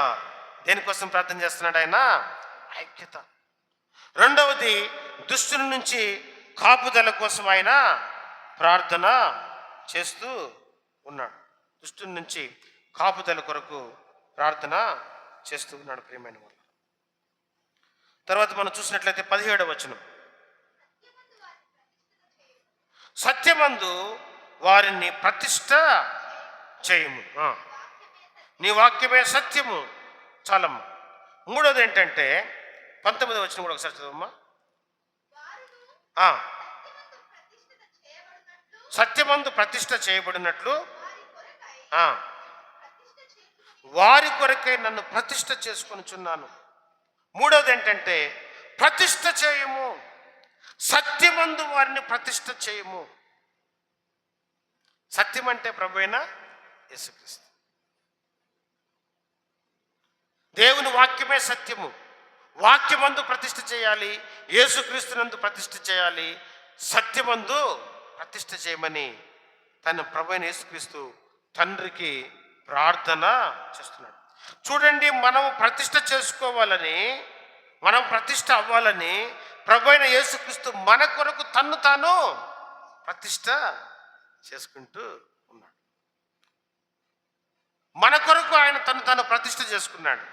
దేనికోసం ప్రార్థన చేస్తున్నాడు ఆయన? ఐక్యత. రెండవది, దుష్టుని నుంచి కాపుదల కోసం ఆయన ప్రార్థన చేస్తూ ఉన్నాడు. దుష్టుని నుంచి కాపుదల కొరకు ప్రార్థన చేస్తూ ఉన్నాడు, ప్రియమైన వాళ్ళు. తర్వాత మనం చూసినట్లయితే 17వ వచనం, సత్యమందు వారిని ప్రతిష్ట చేయము, నీ వాక్యమే సత్యము. చాలమ్మ. మూడోది ఏంటంటే 19వ వచనం కూడా ఒకసారి చదవమ్మా. సత్యమందు ప్రతిష్ట చేయబడినట్లు వారి కొరకై నన్ను ప్రతిష్ట చేసుకొనిచున్నాను. మూడవది ఏంటంటే ప్రతిష్ట చేయము, సత్యమందు వారిని ప్రతిష్ట చేయము. సత్యం అంటే ప్రభువైన యేసుక్రీస్తు. దేవుని వాక్యమే సత్యము. వాక్యమందు ప్రతిష్ఠ చేయాలి, యేసుక్రీస్తునందు ప్రతిష్ఠ చేయాలి, సత్యమందు ప్రతిష్ఠ చేయమని తన ప్రభువైన యేసుక్రీస్తు తండ్రికి ప్రార్థన చేస్తున్నాడు. చూడండి, మనం ప్రతిష్ఠ చేసుకోవాలని, మనం ప్రతిష్ఠ అవ్వాలని ప్రభువైన యేసుక్రీస్తు మన కొరకు తన్ను తాను ప్రతిష్ఠ చేసుకుంటూ ఉన్నాడు. మన కొరకు ఆయన తను తాను ప్రతిష్ఠ చేసుకున్నాడు.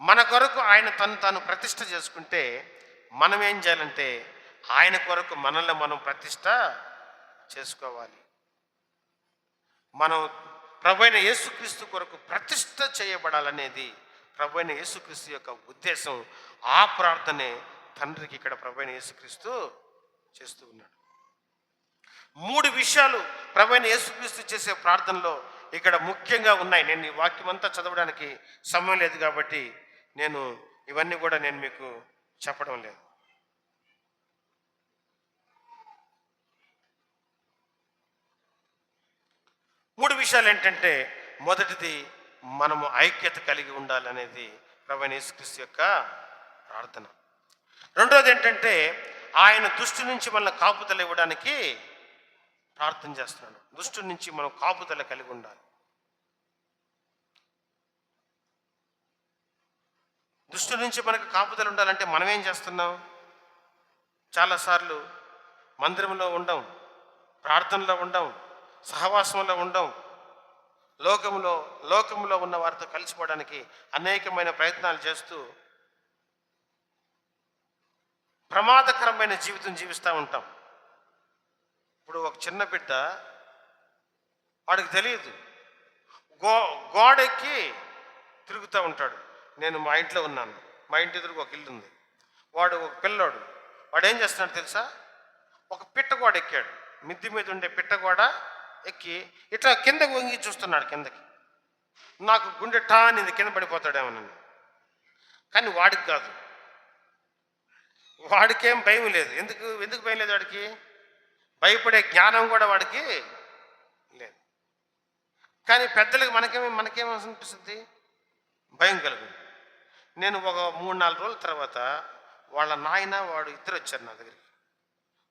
మన కొరకు ఆయన తను తాను ప్రతిష్ఠ చేసుకుంటే మనం ఏం చేయాలంటే ఆయన కొరకు మనల్ని మనం ప్రతిష్ఠ చేసుకోవాలి. మనం ప్రభువైన యేసుక్రీస్తు కొరకు ప్రతిష్ఠ చేయబడాలనేది ప్రభువైన యేసుక్రీస్తు యొక్క ఉద్దేశం. ఆ ప్రార్థనే తండ్రికి ఇక్కడ ప్రభువైన యేసుక్రీస్తు చేస్తూ ఉన్నాడు. 3 విషయాలు ప్రభువైన యేసుక్రీస్తు చేసే ప్రార్థనలో ఇక్కడ ముఖ్యంగా ఉన్నాయి. నేను ఈ వాక్యం అంతా చదవడానికి సమయం లేదు కాబట్టి నేను ఇవన్నీ కూడా నేను మీకు చెప్పడం లేదు. మూడు విషయాలు ఏంటంటే, మొదటిది మనము ఐక్యత కలిగి ఉండాలనేది ప్రభువైన యేసుక్రీస్తు యొక్క ప్రార్థన. రెండోది ఏంటంటే ఆయన దుష్టు నుంచి మనల్ని కాపుదల ఇవ్వడానికి ప్రార్థన చేస్తున్నాడు. దుష్టు నుంచి మనం కాపుదల కలిగి ఉండాలి. దుష్టు నుంచి మనకు కాపుదల ఉండాలంటే మనం ఏం చేస్తున్నాం? చాలాసార్లు మందిరంలో ఉండం, ప్రార్థనలో ఉండం, సహవాసంలో ఉండం, లోకంలో ఉన్న వారితో కలిసిపోవడానికి అనేకమైన ప్రయత్నాలు చేస్తూ ప్రమాదకరమైన జీవితం జీవిస్తూ ఉంటాం. ఇప్పుడు ఒక చిన్న బిడ్డ, వాడికి తెలియదు, గోడెక్కి తిరుగుతూ ఉంటాడు. నేను మా ఇంట్లో ఉన్నాను, మా ఇంటి ఎదురుగా ఒక ఇల్లు ఉంది. వాడు ఒక పిల్లోడు, వాడు ఏం చేస్తున్నాడు తెలుసా? ఒక పిట్టగోడ ఎక్కాడు. మిద్ది మీద ఉండే పిట్టగోడ ఎక్కి ఇట్లా కిందకు వంగి చూస్తున్నాడు కిందకి. నాకు గుండె టానింది, కింద పడిపోతాడేమోనని. కానీ వాడికి కాదు, వాడికేం భయం లేదు. ఎందుకు భయం లేదు? వాడికి భయపడే జ్ఞానం కూడా వాడికి లేదు. కానీ పెద్దలకు మనకేమనిపిస్తుంది? భయం కలుగుతుంది. నేను ఒక 3-4 రోజుల తర్వాత వాళ్ళ నాయన వాడు ఇద్దరు వచ్చారు నా దగ్గరికి.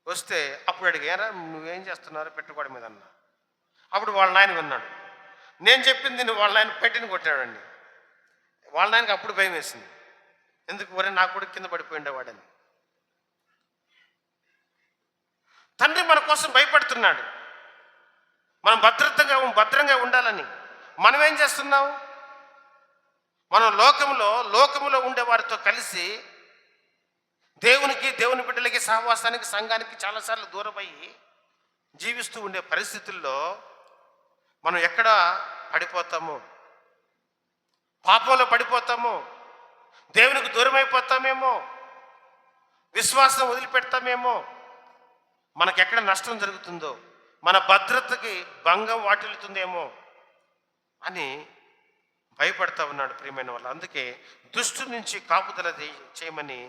వస్తే అప్పుడు అడిగారా, నువ్వేం చేస్తున్నారు పెట్టగోడ మీద అన్నా. అప్పుడు వాళ్ళ నాయన విన్నాడు. నేను చెప్పింది వాళ్ళ నాయన పెట్టిని కొట్టాడండి. వాళ్ళ నాయనకి అప్పుడు భయం వేసింది. ఎందుకు? ఒరే నా కొడుకు కింద పడిపోయిండేవాడని. తండ్రి మన కోసం భయపడుతున్నాడు. మనం భద్రంగా ఉండాలని మనం ఏం చేస్తున్నాం? మనం లోకములో ఉండే వారితో కలిసి దేవుని బిడ్డలకి, సహవాసానికి, సంఘానికి చాలాసార్లు దూరమయ్యి జీవిస్తూ ఉండే పరిస్థితుల్లో మనం ఎక్కడ పడిపోతాము? పాపంలో పడిపోతాము, దేవునికి దూరం అయిపోతామేమో, విశ్వాసం వదిలిపెడతామేమో, మనకెక్కడ నష్టం జరుగుతుందో, మన భద్రతకి భంగం వాటిల్లుతుందేమో అని భయపడతా ఉన్నాడు ప్రియమైన వాళ్ళు. అందుకే దుష్టు నుంచి కాపుదల చేయమని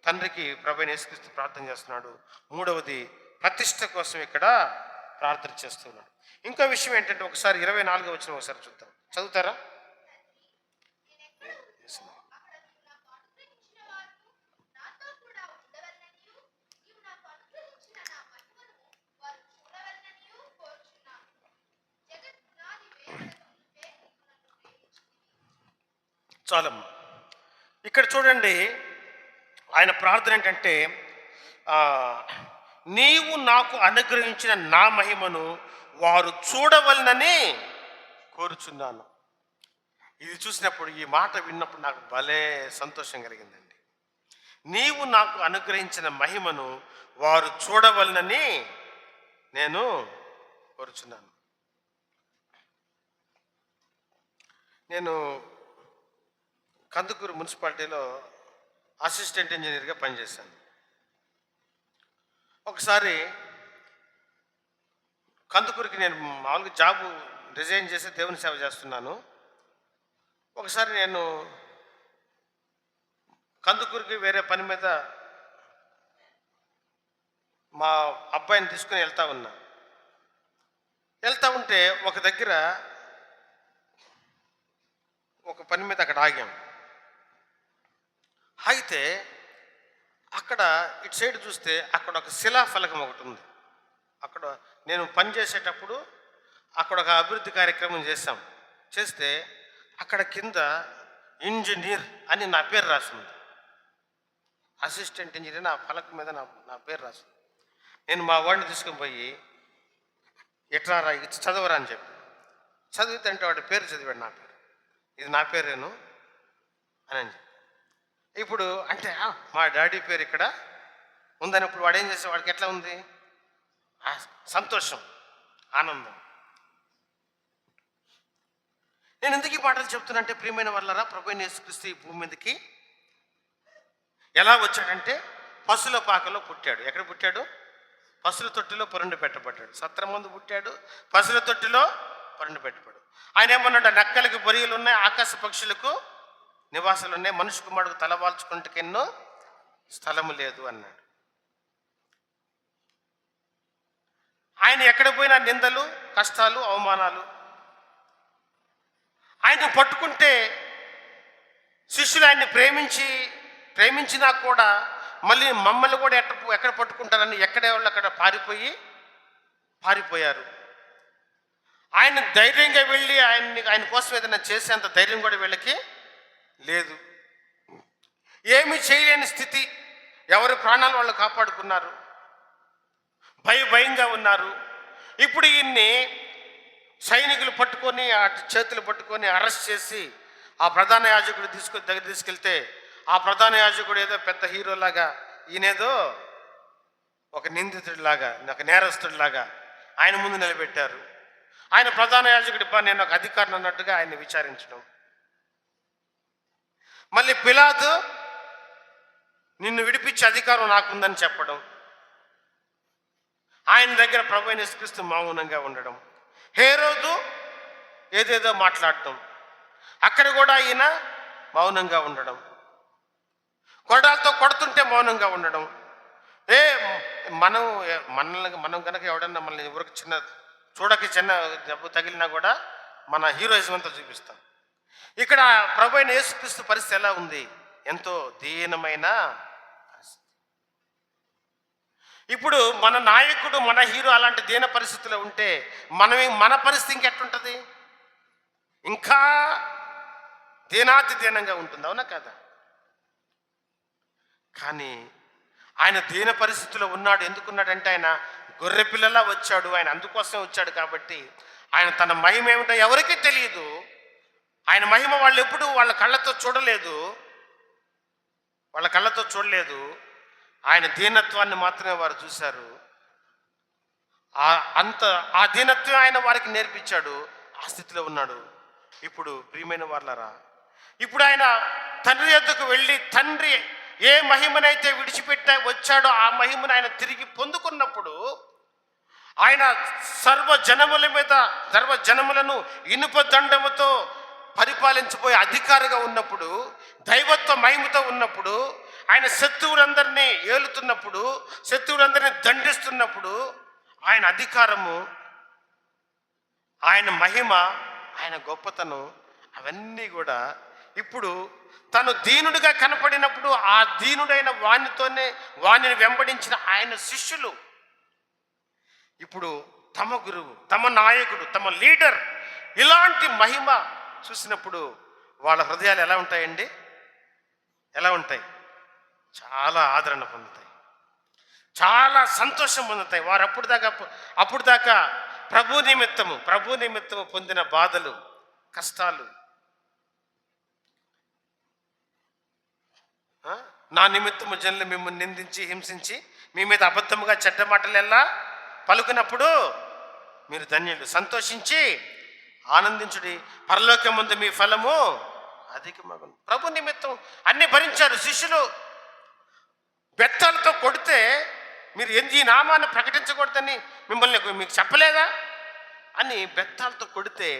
తండ్రికి ప్రభువైన యేసుక్రీస్తు ప్రార్థన చేస్తున్నాడు. మూడవది ప్రతిష్ట కోసం ఇక్కడ ప్రార్థన చేస్తున్నాడు. ఇంకో విషయం ఏంటంటే, ఒకసారి 24వ వచనం ఒకసారి చూద్దాం, చదువుతారా? చాలమ్మ. ఇక్కడ చూడండి, ఆయన ప్రార్థన ఏంటంటే, నీవు నాకు అనుగ్రహించిన నా మహిమను వారు చూడవలనని కోరుచున్నాను. ఇది చూసినప్పుడు, ఈ మాట విన్నప్పుడు నాకు భలే సంతోషం కలిగిందండి. నీవు నాకు అనుగ్రహించిన మహిమను వారు చూడవలనని నేను కోరుచున్నాను. నేను కందుకూరు మున్సిపాలిటీలో అసిస్టెంట్ ఇంజనీర్గా పనిచేశాను. ఒకసారి కందుకూరికి నేను మామూలుగా జాబు రిజైన్ చేసి దేవుని సేవ చేస్తున్నాను. ఒకసారి నేను కందుకూరికి వేరే పని మీద మా అబ్బాయిని తీసుకుని వెళ్తా ఉంటే ఒక దగ్గర ఒక పని మీద అక్కడ ఆగితే అక్కడ ఇటు సైడ్ చూస్తే అక్కడ ఒక శిలాఫలకం ఒకటి ఉంది. అక్కడ నేను పని చేసేటప్పుడు అక్కడ ఒక అభివృద్ధి కార్యక్రమం చేస్తే అక్కడ కింద ఇంజనీర్ అని నా పేరు రాసింది. అసిస్టెంట్ ఇంజనీర్ నా ఫలకం మీద నా పేరు రాసింది. నేను మా వాడిని తీసుకుని పోయి, ఎట్లా రా చదవరా అని చెప్పి చదివితే అంటే వాడి పేరు చదివాడు, నా పేరు, ఇది నా పేరేను అని. ఇప్పుడు అంటే మా డాడీ పేరు ఇక్కడ ఉందని ఇప్పుడు వాడు ఏం చేసే, వాడికి ఎట్లా ఉంది? సంతోషం, ఆనందం. నేను ఎందుకు ఈ మాటలు చెప్తున్నంటే, ప్రియమైన వాళ్ళరా, ప్రభువైన యేసుక్రీస్తు ఈ భూమి మీదకి ఎలా వచ్చాడంటే, పశుల పాకలో పుట్టాడు. ఎక్కడ పుట్టాడు? పశుల తొట్టిలో పొరండు పెట్టబడ్డాడు. సత్రం ముందు పుట్టాడు, పశుల తొట్టిలో పొరండు పెట్టబడ్డాడు. ఆయన ఏమన్నాడు? నక్కలకి బొరియలు ఉన్నాయి, ఆకాశ పక్షులకు నివాసాలు ఉన్నాయి, మనుషు కుమారుడికి తలవాల్చుకుంటే ఎన్నో స్థలము లేదు అన్నాడు. ఆయన ఎక్కడ పోయినా నిందలు, కష్టాలు, అవమానాలు. ఆయన పట్టుకుంటే శిష్యులు ఆయన్ని ప్రేమించినా కూడా మళ్ళీ మమ్మల్ని కూడా ఎక్కడ పట్టుకుంటారని ఎక్కడే వాళ్ళు అక్కడ పారిపోయారు. ఆయన ధైర్యంగా వెళ్ళి ఆయన కోసం ఏదైనా చేసేంత ధైర్యం కూడా వీళ్ళకి లేదు. ఏమీ చేయలేని స్థితి. ఎవరి ప్రాణాలు వాళ్ళు కాపాడుకున్నారు, భయంగా ఉన్నారు. ఇప్పుడు ఈయన్ని సైనికులు పట్టుకొని, చేతులు పట్టుకొని అరెస్ట్ చేసి ఆ ప్రధాన యాజకుడు దగ్గర తీసుకెళ్తే, ఆ ప్రధాన యాజకుడు ఏదో పెద్ద హీరోలాగా, ఈయనేదో ఒక నిందితుడిలాగా, ఒక నేరస్తుడిలాగా ఆయన ముందు నిలబెట్టారు. ఆయన ప్రధాన యాజకుడి నేను ఒక అధికారిని అన్నట్టుగా ఆయన్ని విచారించడం. మళ్ళీ పిలాతు నిన్ను విడిపించే అధికారం నాకుందని చెప్పడం. ఆయన దగ్గర ప్రభువైన యేసుక్రీస్తు మౌనంగా ఉండడం. హేరోదు ఏదేదో మాట్లాడటం, అక్కడ కూడా ఈయన మౌనంగా ఉండడం. కొడాలతో కొడుతుంటే మౌనంగా ఉండడం. మనం కనుక ఎవడన్నా మనల్ని ఎవరికి చిన్న దెబ్బ తగిలినా కూడా మన హీరోయిజం అంతా చూపిస్తాం. ఇక్కడ ప్రభువైన యేసుక్రీస్తు పరిస్థితి ఎలా ఉంది? ఎంతో దీనమైన పరిస్థితి. ఇప్పుడు మన నాయకుడు, మన హీరో అలాంటి దీన పరిస్థితిలో ఉంటే మన పరిస్థితి ఇంకెట్టుంటుంది? ఇంకా దీనాతి దీనంగా ఉంటుంది, అవునా కదా? కానీ ఆయన దీన పరిస్థితిలో ఉన్నాడు. ఎందుకున్నాడంటే ఆయన గొర్రె పిల్లలా వచ్చాడు. ఆయన అందుకోసమే వచ్చాడు కాబట్టి ఆయన తన మహిమ ఏమిటో ఎవరికీ తెలియదు. ఆయన మహిమ వాళ్ళు ఎప్పుడు వాళ్ళ కళ్ళతో చూడలేదు. ఆయన దీనత్వాన్ని మాత్రమే వారు చూశారు. ఆ దీనత్వం ఆయన వారికి నేర్పించాడు. ఆ స్థితిలో ఉన్నాడు. ఇప్పుడు ప్రియమైన వాళ్ళరా, ఇప్పుడు ఆయన తండ్రి యొద్దకు వెళ్ళి తండ్రి ఏ మహిమనైతే విడిచిపెట్టా వచ్చాడో ఆ మహిమను ఆయన తిరిగి పొందుకున్నప్పుడు, ఆయన సర్వ జనములను ఇనుప దండముతో పరిపాలించబోయే అధికారిగా ఉన్నప్పుడు, దైవత్వ మహిమతో ఉన్నప్పుడు, ఆయన శత్రువులందరినీ ఏలుతున్నప్పుడు, శత్రువులందరినీ దండిస్తున్నప్పుడు, ఆయన అధికారము, ఆయన మహిమ, ఆయన గొప్పతనం అవన్నీ కూడా ఇప్పుడు తను దీనుడిగా కనపడినప్పుడు ఆ దీనుడైన వాణ్ణిని వెంబడించిన ఆయన శిష్యులు ఇప్పుడు తమ గురువు, తమ నాయకుడు, తమ లీడర్ ఇలాంటి మహిమ చూసినప్పుడు వాళ్ళ హృదయాలు ఎలా ఉంటాయండి? ఎలా ఉంటాయి? చాలా ఆదరణ పొందుతాయి, చాలా సంతోషం పొందుతాయి. వారు అప్పుడు దాకా ప్రభు నిమిత్తము పొందిన బాధలు, కష్టాలు, నా నిమిత్తము జనులు మిమ్మల్ని నిందించి హింసించి మీ మీద అబద్ధముగా చెడ్డ మాటలెల్లా పలుకున్నప్పుడు మీరు ధన్యులు, సంతోషించి ఆనందించుడి, పరలోకమందు మీ ఫలము అధికమగును. ప్రభు నిమిత్తం అన్ని భరించారు శిష్యులు. బెత్తాలతో కొడితే మీరు ఈ నామాన్ని ప్రకటించకూడదని మీకు చెప్పలేదా అని బెత్తాలతో కొడితే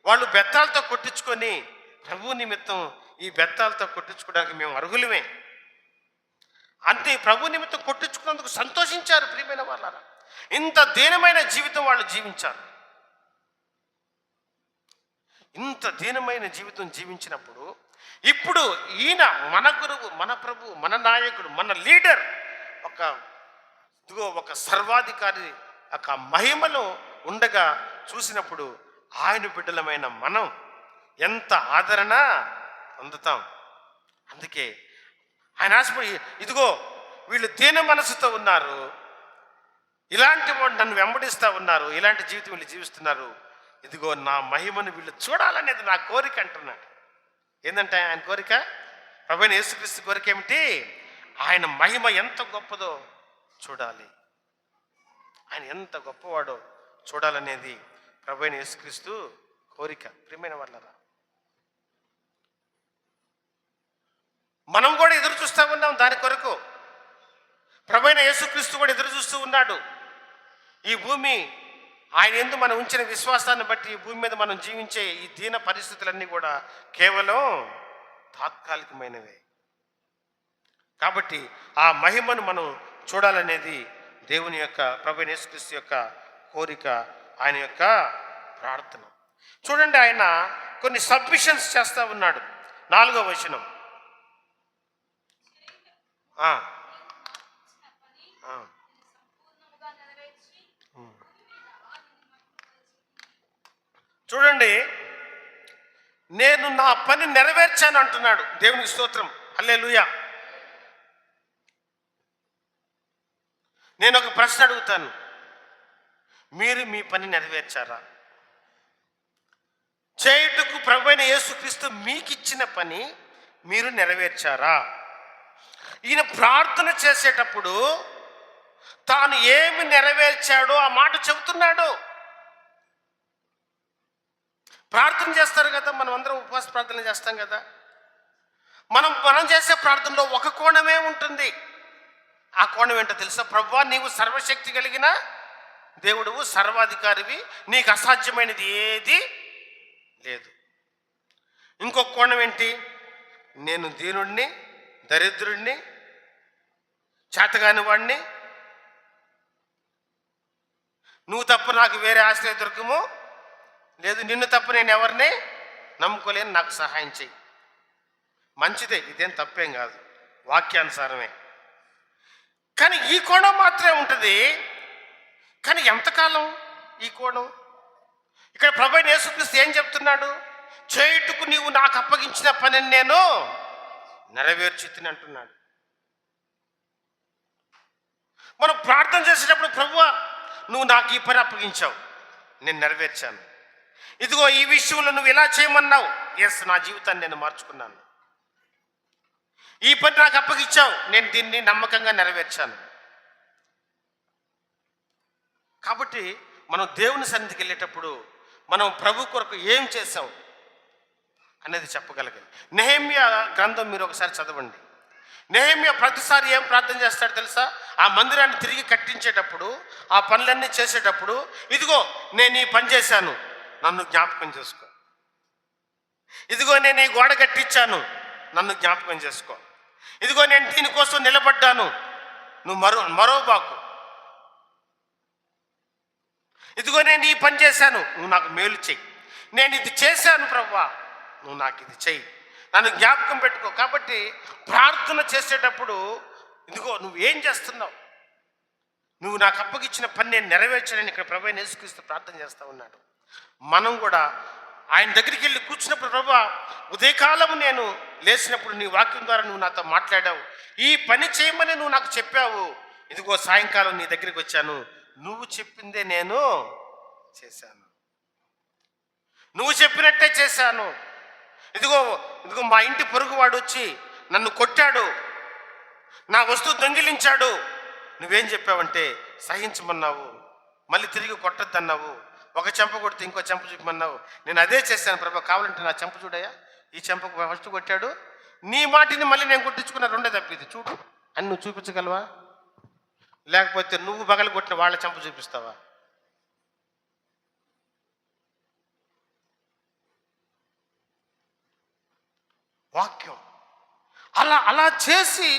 వాళ్ళు బెత్తాలతో కొట్టించుకొని ప్రభు నిమిత్తం ఈ బెత్తాలతో కొట్టించుకోవడానికి మేము అర్హులమే అంతే ప్రభు నిమిత్తం కొట్టించుకున్నందుకు సంతోషించారు. ప్రియమైన వాళ్ళారా, ఇంత దీనమైన జీవితం వాళ్ళు జీవించారు. ఇంత దీనమైన జీవితం జీవించినప్పుడు ఇప్పుడు ఈయన మన గురువు, మన ప్రభు, మన నాయకుడు, మన లీడర్ ఒక సర్వాధికారి ఒక మహిమలో ఉండగా చూసినప్పుడు ఆయన బిడ్డలమైన మనం ఎంత ఆదరణ పొందుతాం. అందుకే ఆయన ఆశపడి ఇదిగో వీళ్ళు దీన మనసుతో ఉన్నారు, ఇలాంటి వాడు నన్ను వెంబడిస్తూ ఉన్నారు, ఇలాంటి జీవితం వీళ్ళు జీవిస్తున్నారు, ఇదిగో నా మహిమను వీళ్ళు చూడాలనేది నా కోరిక అంటున్నాడు. ఏంటంటే ఆయన కోరిక, ప్రభువైన యేసుక్రీస్తు కోరిక ఏమిటి? ఆయన మహిమ ఎంత గొప్పదో చూడాలి, ఆయన ఎంత గొప్పవాడో చూడాలనేది ప్రభువైన యేసుక్రీస్తు కోరిక. ప్రియమైన వాళ్ళరా, మనం కూడా ఎదురు చూస్తూ ఉన్నాం దాని కొరకు. ప్రభువైన యేసుక్రీస్తు కూడా ఎదురు చూస్తూ ఉన్నాడు. ఈ భూమి ఆయన యందు మనం ఉంచిన విశ్వాసాన్ని బట్టి ఈ భూమి మీద మనం జీవించే ఈ దీన పరిస్థితులన్నీ కూడా కేవలం తాత్కాలికమైనవే. కాబట్టి ఆ మహిమను మనం చూడాలనేది దేవుని యొక్క ప్రభువైన యేసుక్రీస్తు యొక్క కోరిక, ఆయన యొక్క ప్రార్థన. చూడండి, ఆయన కొన్ని సబ్మిషన్స్ చేస్తూ ఉన్నాడు. 4వ వచనం. చూడండి, నేను నా పని నెరవేర్చాను అంటున్నాడు. దేవునికి స్తోత్రం, హల్లెలూయా. నేను ఒక ప్రశ్న అడుగుతాను, మీరు మీ పని నెరవేర్చారా? చేయుటకు ప్రభువైన యేసుక్రీస్తు మీకు ఇచ్చిన పని మీరు నెరవేర్చారా? ఈయన ప్రార్థన చేసేటప్పుడు తాను ఏమి నెరవేర్చాడో ఆ మాట చెబుతున్నాడు. ప్రార్థన చేస్తారు కదా, మనం అందరం ఉపవాస ప్రార్థన చేస్తాం కదా. మనం చేసే ప్రార్థనలో ఒక కోణమే ఉంటుంది. ఆ కోణం ఏంటో తెలుసా? ప్రభువా, నీవు సర్వశక్తి కలిగిన దేవుడువు, సర్వాధికారివి, నీకు అసాధ్యమైనది ఏది లేదు. ఇంకొక కోణం ఏంటి? నేను దీనుడిని, దరిద్రుడిని, చేతగాని వాడిని, నువ్వు తప్ప నాకు వేరే ఆశ్రయ దొరకము లేదు, నిన్ను తప్ప నేను ఎవరిని నమ్ముకోలేను, నాకు సహాయం చెయ్యి. మంచిదే, ఇదేం తప్పేం కాదు, వాక్యానుసారమే. కానీ ఈ కోణం మాత్రమే ఉంటుంది. కానీ ఎంతకాలం ఈ కోణం? ఇక్కడ ప్రభువైన యేసుక్రీస్తు ఏం చెప్తున్నాడు? చేయుటకు నీవు నాకు అప్పగించిన పనిని నేను నెరవేర్చితిని అంటున్నాడు. మనం ప్రార్థన చేసేటప్పుడు ప్రభువా నువ్వు నాకు ఈ పని అప్పగించావు, నేను నెరవేర్చాను. ఇదిగో ఈ విషయంలో నువ్వు ఇలా చేయమన్నావు, ఎస్, నా జీవితాన్ని నేను మార్చుకున్నాను. ఈ పని నాకు అప్పగించావు, నేను దీన్ని నమ్మకంగా నెరవేర్చాను. కాబట్టి మనం దేవుని సన్నిధికి వెళ్ళేటప్పుడు మనం ప్రభు కొరకు ఏం చేసాం అనేది చెప్పగలగాలి. నెహెమ్యా గ్రంథం మీరు ఒకసారి చదవండి. నెహెమ్యా ప్రతిసారి ఏం ప్రార్థన చేస్తాడు తెలుసా? ఆ మందిరాన్ని తిరిగి కట్టించేటప్పుడు, ఆ పనులన్నీ చేసేటప్పుడు, ఇదిగో నేను ఈ పని చేశాను, నన్ను జ్ఞాపకం చేసుకో. ఇదిగో నేను ఈ గోడ కట్టించాను, నన్ను జ్ఞాపకం చేసుకో. ఇదిగో నేను దీనికోసం నిలబడ్డాను, నువ్వు మరో బాకు. ఇదిగో నేను ఈ పని చేశాను, నువ్వు నాకు మేలు చెయ్యి. నేను ఇది చేశాను ప్రభువా, నువ్వు నాకు ఇది చెయ్యి, నన్ను జ్ఞాపకం పెట్టుకో. కాబట్టి ప్రార్థన చేసేటప్పుడు ఇదిగో నువ్వు ఏం చేస్తున్నావు, నువ్వు నాకు అప్పగిచ్చిన పని నేను నెరవేర్చానని ఇక్కడ ప్రభు అయిన యేసుక్రీస్తు ప్రార్థన చేస్తూ ఉన్నాడు. మనం కూడా ఆయన దగ్గరికి వెళ్ళి కూర్చున్నప్పుడు, ప్రభువా, ఉదయకాలము నేను లేచినప్పుడు నీ వాక్యం ద్వారా నువ్వు నాతో మాట్లాడావు, ఈ పని చేయమని నువ్వు నాకు చెప్పావు. ఇదిగో సాయంకాలం నీ దగ్గరికి వచ్చాను, నువ్వు చెప్పిందే నేను చేశాను, నువ్వు చెప్పినట్టే చేశాను. ఇదిగో ఇదిగో మా ఇంటి పొరుగువాడు వచ్చి నన్ను కొట్టాడు, నా వస్తువు దొంగిలించాడు, నువ్వేం చెప్పావంటే సహించమన్నావు, మళ్ళీ తిరిగి కొట్టద్దన్నావు, ఒక చెంప కొడితే ఇంకో చెంప చూపమన్నావు. నేను అదే చేశాను ప్రభా, కావాలంటే నా చెంప చూడయ్యా, ఈ చెంపకు ఫస్ట్ కొట్టాడు, నీ మాటిని మళ్ళీ నేను కొట్టించుకున్న రెండే తప్పిది చూడు అని నువ్వు చూపించగలవా? లేకపోతే నువ్వు పగలు కొట్టిన వాళ్ళ చెంప చూపిస్తావా? వాక్యం అలా చేసి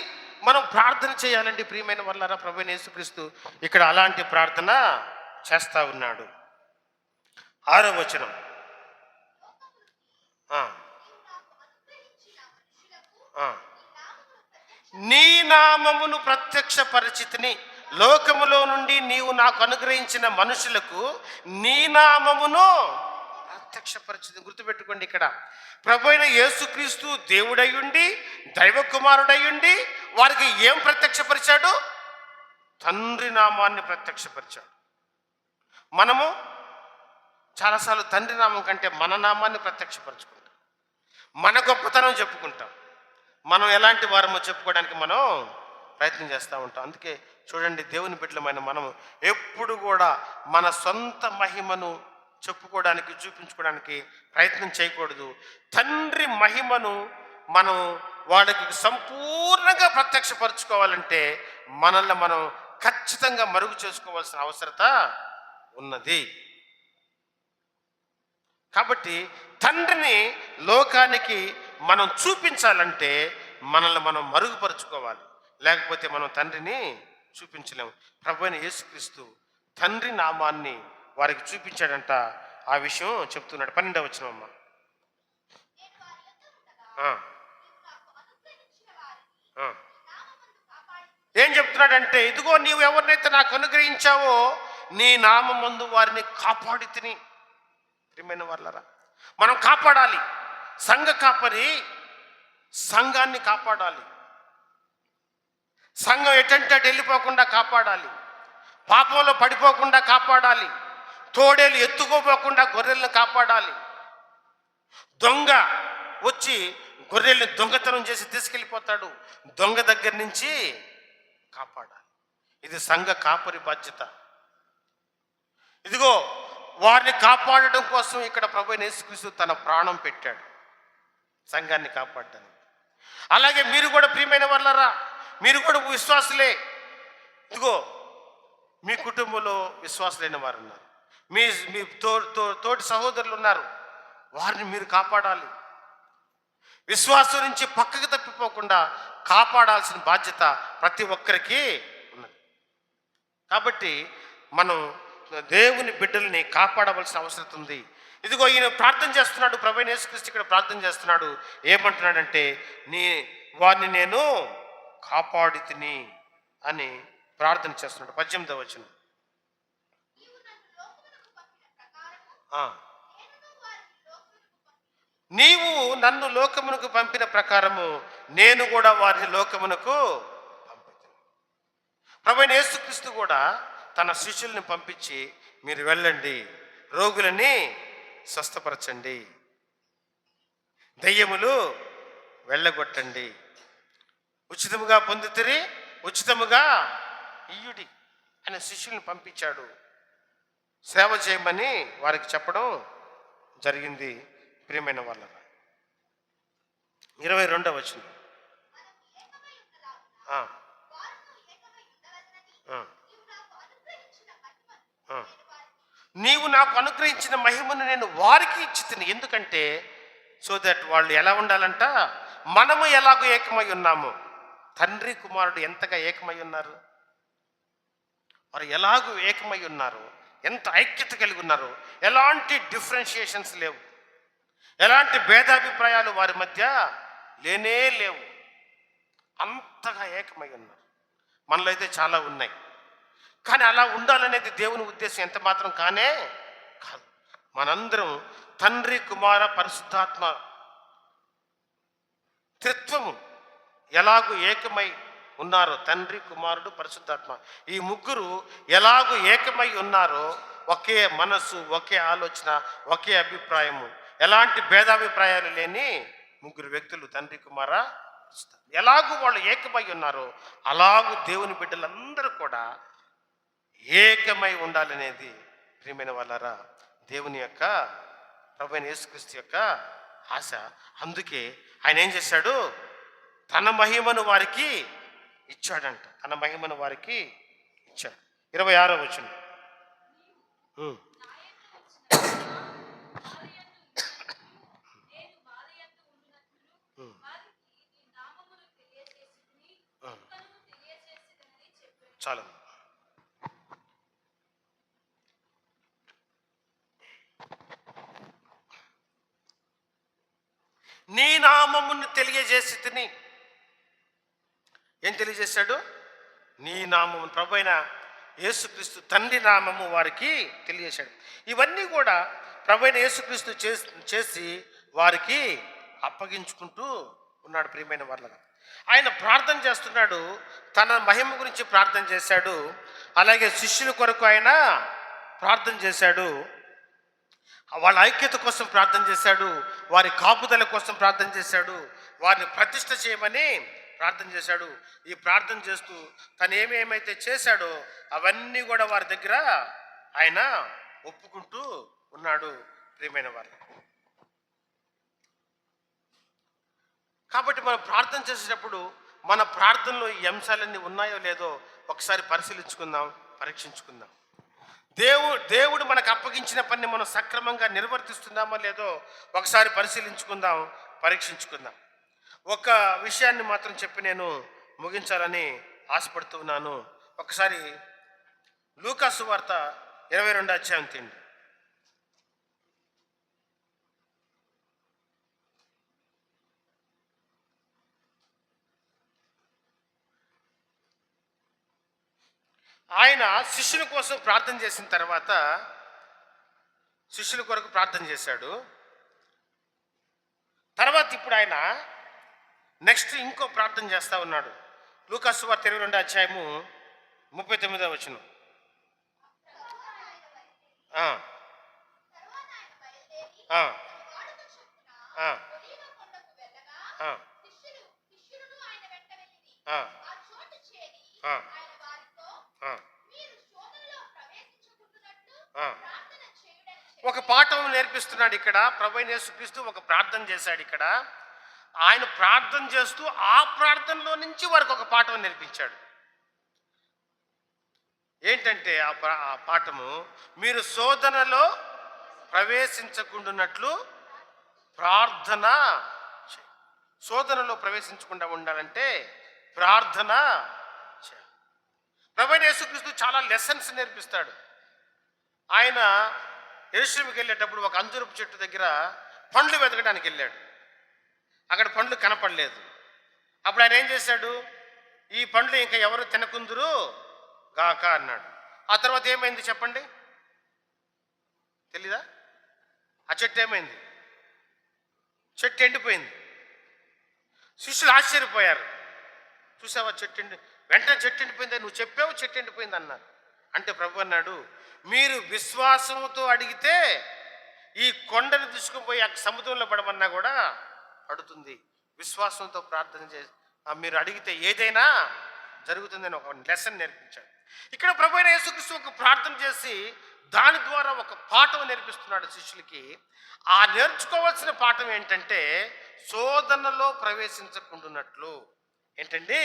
మనం ప్రార్థన చేయాలండి ప్రియమైన వాళ్ళారా. ప్రభువైన యేసుక్రీస్తు ఇక్కడ అలాంటి ప్రార్థన చేస్తా ఉన్నాడు. 6వ వచనం, నీ నామమును ప్రత్యక్ష పరిచితిని, లోకములో నుండి నీవు నాకు అనుగ్రహించిన మనుషులకు నీ నామమును ప్రత్యక్షపరిచింది. గుర్తుపెట్టుకోండి, ఇక్కడ ప్రభు అయిన యేసుక్రీస్తు దేవుడయ్యుండి, దైవ కుమారుడయ్యుండి వారికి ఏం ప్రత్యక్షపరిచాడు? తండ్రి నామాన్ని ప్రత్యక్షపరిచాడు. మనము చాలాసార్లు తండ్రి నామం కంటే మన నామాన్ని ప్రత్యక్షపరచుకుంటాం, మన గొప్పతనం చెప్పుకుంటాం, మనం ఎలాంటి వారమో చెప్పుకోవడానికి మనం ప్రయత్నం చేస్తూ ఉంటాం. అందుకే చూడండి, దేవుని బిడ్డలమైన మనం ఎప్పుడు కూడా మన సొంత మహిమను చెప్పుకోవడానికి, చూపించుకోవడానికి ప్రయత్నం చేయకూడదు. తండ్రి మహిమను మనం వాళ్ళకి సంపూర్ణంగా ప్రత్యక్షపరచుకోవాలంటే మనల్ని మనం ఖచ్చితంగా మరుగు చేసుకోవాల్సిన అవసరత ఉన్నది. కాబట్టి తండ్రిని లోకానికి మనం చూపించాలంటే మనల్ని మనం మరుగుపరుచుకోవాలి, లేకపోతే మనం తండ్రిని చూపించలేము. ప్రభువైన యేసుక్రీస్తు తండ్రి నామాన్ని వారికి చూపించాడంట. ఆ విషయం చెప్తున్నాడు. 12వ వచనం అమ్మ. ఏం చెప్తున్నాడంటే, ఇదిగో నీవు ఎవరినైతే నాకు అనుగ్రహించావో నీ నామమందు వారిని కాపాడి తిని. ప్రియమైన వాళ్ళరా, మనం కాపాడాలి. సంఘ కాపరి సంఘాన్ని కాపాడాలి, సంఘం ఎటంటే వెళ్ళిపోకుండా కాపాడాలి, పాపంలో పడిపోకుండా కాపాడాలి, తోడేలు ఎత్తుకోపోకుండా గొర్రెలను కాపాడాలి, దొంగ వచ్చి గొర్రెల్ని దొంగతనం చేసి తీసుకెళ్ళిపోతాడు, దొంగ దగ్గర నుంచి కాపాడాలి. ఇది సంఘ కాపరి బాధ్యత. ఇదిగో వారిని కాపాడడం కోసం ఇక్కడ ప్రభువైన యేసుక్రీస్తు తన ప్రాణం పెట్టాడు, సంఘాన్ని కాపాడడానికి. అలాగే మీరు కూడా ప్రియమైన వాళ్ళరా, మీరు కూడా విశ్వాసులే. ఇదిగో మీ కుటుంబంలో విశ్వాసులైన వారు ఉన్నారు, మీ మీ తోటి సహోదరులు ఉన్నారు, వారిని మీరు కాపాడాలి. విశ్వాసం నుంచి పక్కకు తప్పిపోకుండా కాపాడాల్సిన బాధ్యత ప్రతి ఒక్కరికి ఉన్నది. కాబట్టి మనం దేవుని బిడ్డల్ని కాపాడవలసిన అవసరం ఉంది. ఇదిగో ఈయన ప్రార్థన చేస్తున్నాడు, ప్రభువైన యేసుక్రీస్తు ఇక్కడ ప్రార్థన చేస్తున్నాడు. ఏమంటున్నాడంటే, వారిని నేను కాపాడి తిని అని ప్రార్థన చేస్తున్నాడు. 18వ వచనం, నీవు నన్ను లోకమునకు పంపిన ప్రకారము నేను కూడా వారిని లోకమునకు పంపుతాను. ప్రభువైన యేసుక్రీస్తు కూడా తన శిష్యుల్ని పంపించి మీరు వెళ్ళండి, రోగులని స్వస్థపరచండి, దయ్యములు వెళ్ళగొట్టండి, ఉచితముగా పొందితిరి ఉచితముగా ఇయ్యుడి అని శిష్యుల్ని పంపించాడు. సేవ చేయమని వారికి చెప్పడం జరిగింది. ప్రియమైన వాళ్ళ 22వ వచనం. నీవు నాకు అనుగ్రహించిన మహిమను నేను వారికి ఇచ్చితిని. ఎందుకంటే సో దట్ వాళ్ళు ఎలా ఉండాలంట, మనము ఎలాగో ఏకమై ఉన్నాము. తండ్రి కుమారుడు ఎంతగా ఏకమై ఉన్నారు, వారు ఎలాగో ఏకమై ఉన్నారు, ఎంత ఐక్యత కలిగి ఉన్నారు, ఎలాంటి డిఫరెన్షియేషన్స్ లేవు, ఎలాంటి భేదాభిప్రాయాలు వారి మధ్య లేనే లేవు. అంతగా ఏకమై ఉన్నారు. మనలో అయితే చాలా ఉన్నాయి, కానీ అలా ఉండాలనేది దేవుని ఉద్దేశం ఎంత మాత్రం కానే కాదు. మనందరం తండ్రి కుమార పరిశుద్ధాత్మ త్రిత్వము ఎలాగూ ఏకమై ఉన్నారో, తండ్రి కుమారుడు పరిశుద్ధాత్మ ఈ ముగ్గురు ఎలాగూ ఏకమై ఉన్నారో, ఒకే మనసు, ఒకే ఆలోచన, ఒకే అభిప్రాయము, ఎలాంటి భేదాభిప్రాయాలు లేని ముగ్గురు వ్యక్తులు తండ్రి కుమార ఎలాగూ వాళ్ళు ఏకమై ఉన్నారో అలాగూ దేవుని బిడ్డలందరూ కూడా ఏకమై ఉండాలనేది ప్రియమైన వాళ్ళారా దేవుని యొక్క ప్రభువైన యేసుక్రీస్తు యొక్క ఆశ. అందుకే ఆయన ఏం చేశాడు, తన మహిమను వారికి ఇచ్చాడంట. తన మహిమను వారికి ఇచ్చాడు. 26వ వచనం. చాలు. నీ నామమును తెలియజేసి తిని. ఏం తెలియజేశాడు? నీ నామము, ప్రభు అయిన యేసుక్రీస్తు తండ్రి నామము వారికి తెలియజేశాడు. ఇవన్నీ కూడా ప్రభు అయిన యేసుక్రీస్తు చేసి వారికి అప్పగించుకుంటూ ఉన్నాడు. ప్రియమైన వాళ్ళగా ఆయన ప్రార్థన చేస్తున్నాడు, తన మహిమ గురించి ప్రార్థన చేశాడు, అలాగే శిష్యుల కొరకు ఆయన ప్రార్థన చేశాడు, వాళ్ళ ఐక్యత కోసం ప్రార్థన చేశాడు, వారి కాపుదల కోసం ప్రార్థన చేశాడు, వారిని ప్రతిష్ఠ చేయమని ప్రార్థన చేశాడు. ఈ ప్రార్థన చేస్తూ తను ఏమేమైతే చేశాడో అవన్నీ కూడా వారి దగ్గర ఆయన ఒప్పుకుంటూ ఉన్నాడు. ప్రియమైన వారు, కాబట్టి మనం ప్రార్థన చేసేటప్పుడు మన ప్రార్థనలో ఈ అంశాలన్నీ ఉన్నాయో లేదో ఒకసారి పరిశీలించుకుందాం, పరీక్షించుకుందాం. దేవుడు మనకు అప్పగించిన పని మనం సక్రమంగా నిర్వర్తిస్తున్నామో లేదో ఒకసారి పరిశీలించుకుందాం, పరీక్షించుకుందాం. ఒక విషయాన్ని మాత్రం చెప్పి నేను ముగించాలని ఆశపడుతూ ఉన్నాను. ఒకసారి లూకా సువార్త 22వ అధ్యాయం తీయండి. ఆయన శిష్యుల కోసం ప్రార్థన చేసిన తర్వాత శిష్యుల కొరకు ప్రార్థన చేశాడు. తర్వాత ఇప్పుడు ఆయన నెక్స్ట్ ఇంకో ప్రార్థన చేస్తా ఉన్నాడు. లూకా సువార్త 22వ అధ్యాయము 39వ వచనం. ఒక పాఠం నేర్పిస్తున్నాడు ఇక్కడ. ప్రభువైన యేసుక్రీస్తు ఒక ప్రార్థన చేశాడు. ఇక్కడ ఆయన ప్రార్థన చేస్తూ ఆ ప్రార్థనలో నుంచి వారికి ఒక పాఠం నేర్పించాడు. ఏంటంటే ఆ పాఠము, మీరు శోధనలో ప్రవేశించకుండానట్లు ప్రార్థన. శోధనలో ప్రవేశించకుండా ఉండాలంటే ప్రార్థన. ప్రభువైన యేసుక్రీస్తు చాలా లెసన్స్ నేర్పిస్తాడు. ఆయన యెరూషలేముకి వెళ్ళేటప్పుడు ఒక అంజూరపు చెట్టు దగ్గర పండ్లు వెతకడానికి వెళ్ళాడు. అక్కడ పండ్లు కనపడలేదు. అప్పుడు ఆయన ఏం చేశాడు, ఈ పండ్లు ఇంకా ఎవరు తినకుందురు గాక అన్నాడు. ఆ తర్వాత ఏమైంది చెప్పండి, తెలీదా? ఆ చెట్టు ఏమైంది? చెట్టు ఎండిపోయింది. శిష్యులు ఆశ్చర్యపోయారు. చూసావా చెట్టు వెంటనే చెట్టు ఎండిపోయింది, నువ్వు చెప్పావు చెట్టు ఎండిపోయింది అన్నారు. అంటే ప్రభు అన్నాడు, మీరు విశ్వాసంతో అడిగితే ఈ కొండను తీసుకుపోయి ఆ సముద్రంలో పడమన్నా కూడా పడుతుంది. విశ్వాసంతో ప్రార్థన చేసి మీరు అడిగితే ఏదైనా జరుగుతుందని ఒక లెసన్ నేర్పించాడు. ఇక్కడ ప్రభు అయిన యేసుక్రీస్తు ఒక ప్రార్థన చేసి దాని ద్వారా ఒక పాఠం నేర్పిస్తున్నాడు శిష్యులకి. ఆ నేర్చుకోవాల్సిన పాఠం ఏంటంటే శోధనలో ప్రవేశించకుండాన్నట్లు. ఏంటండి?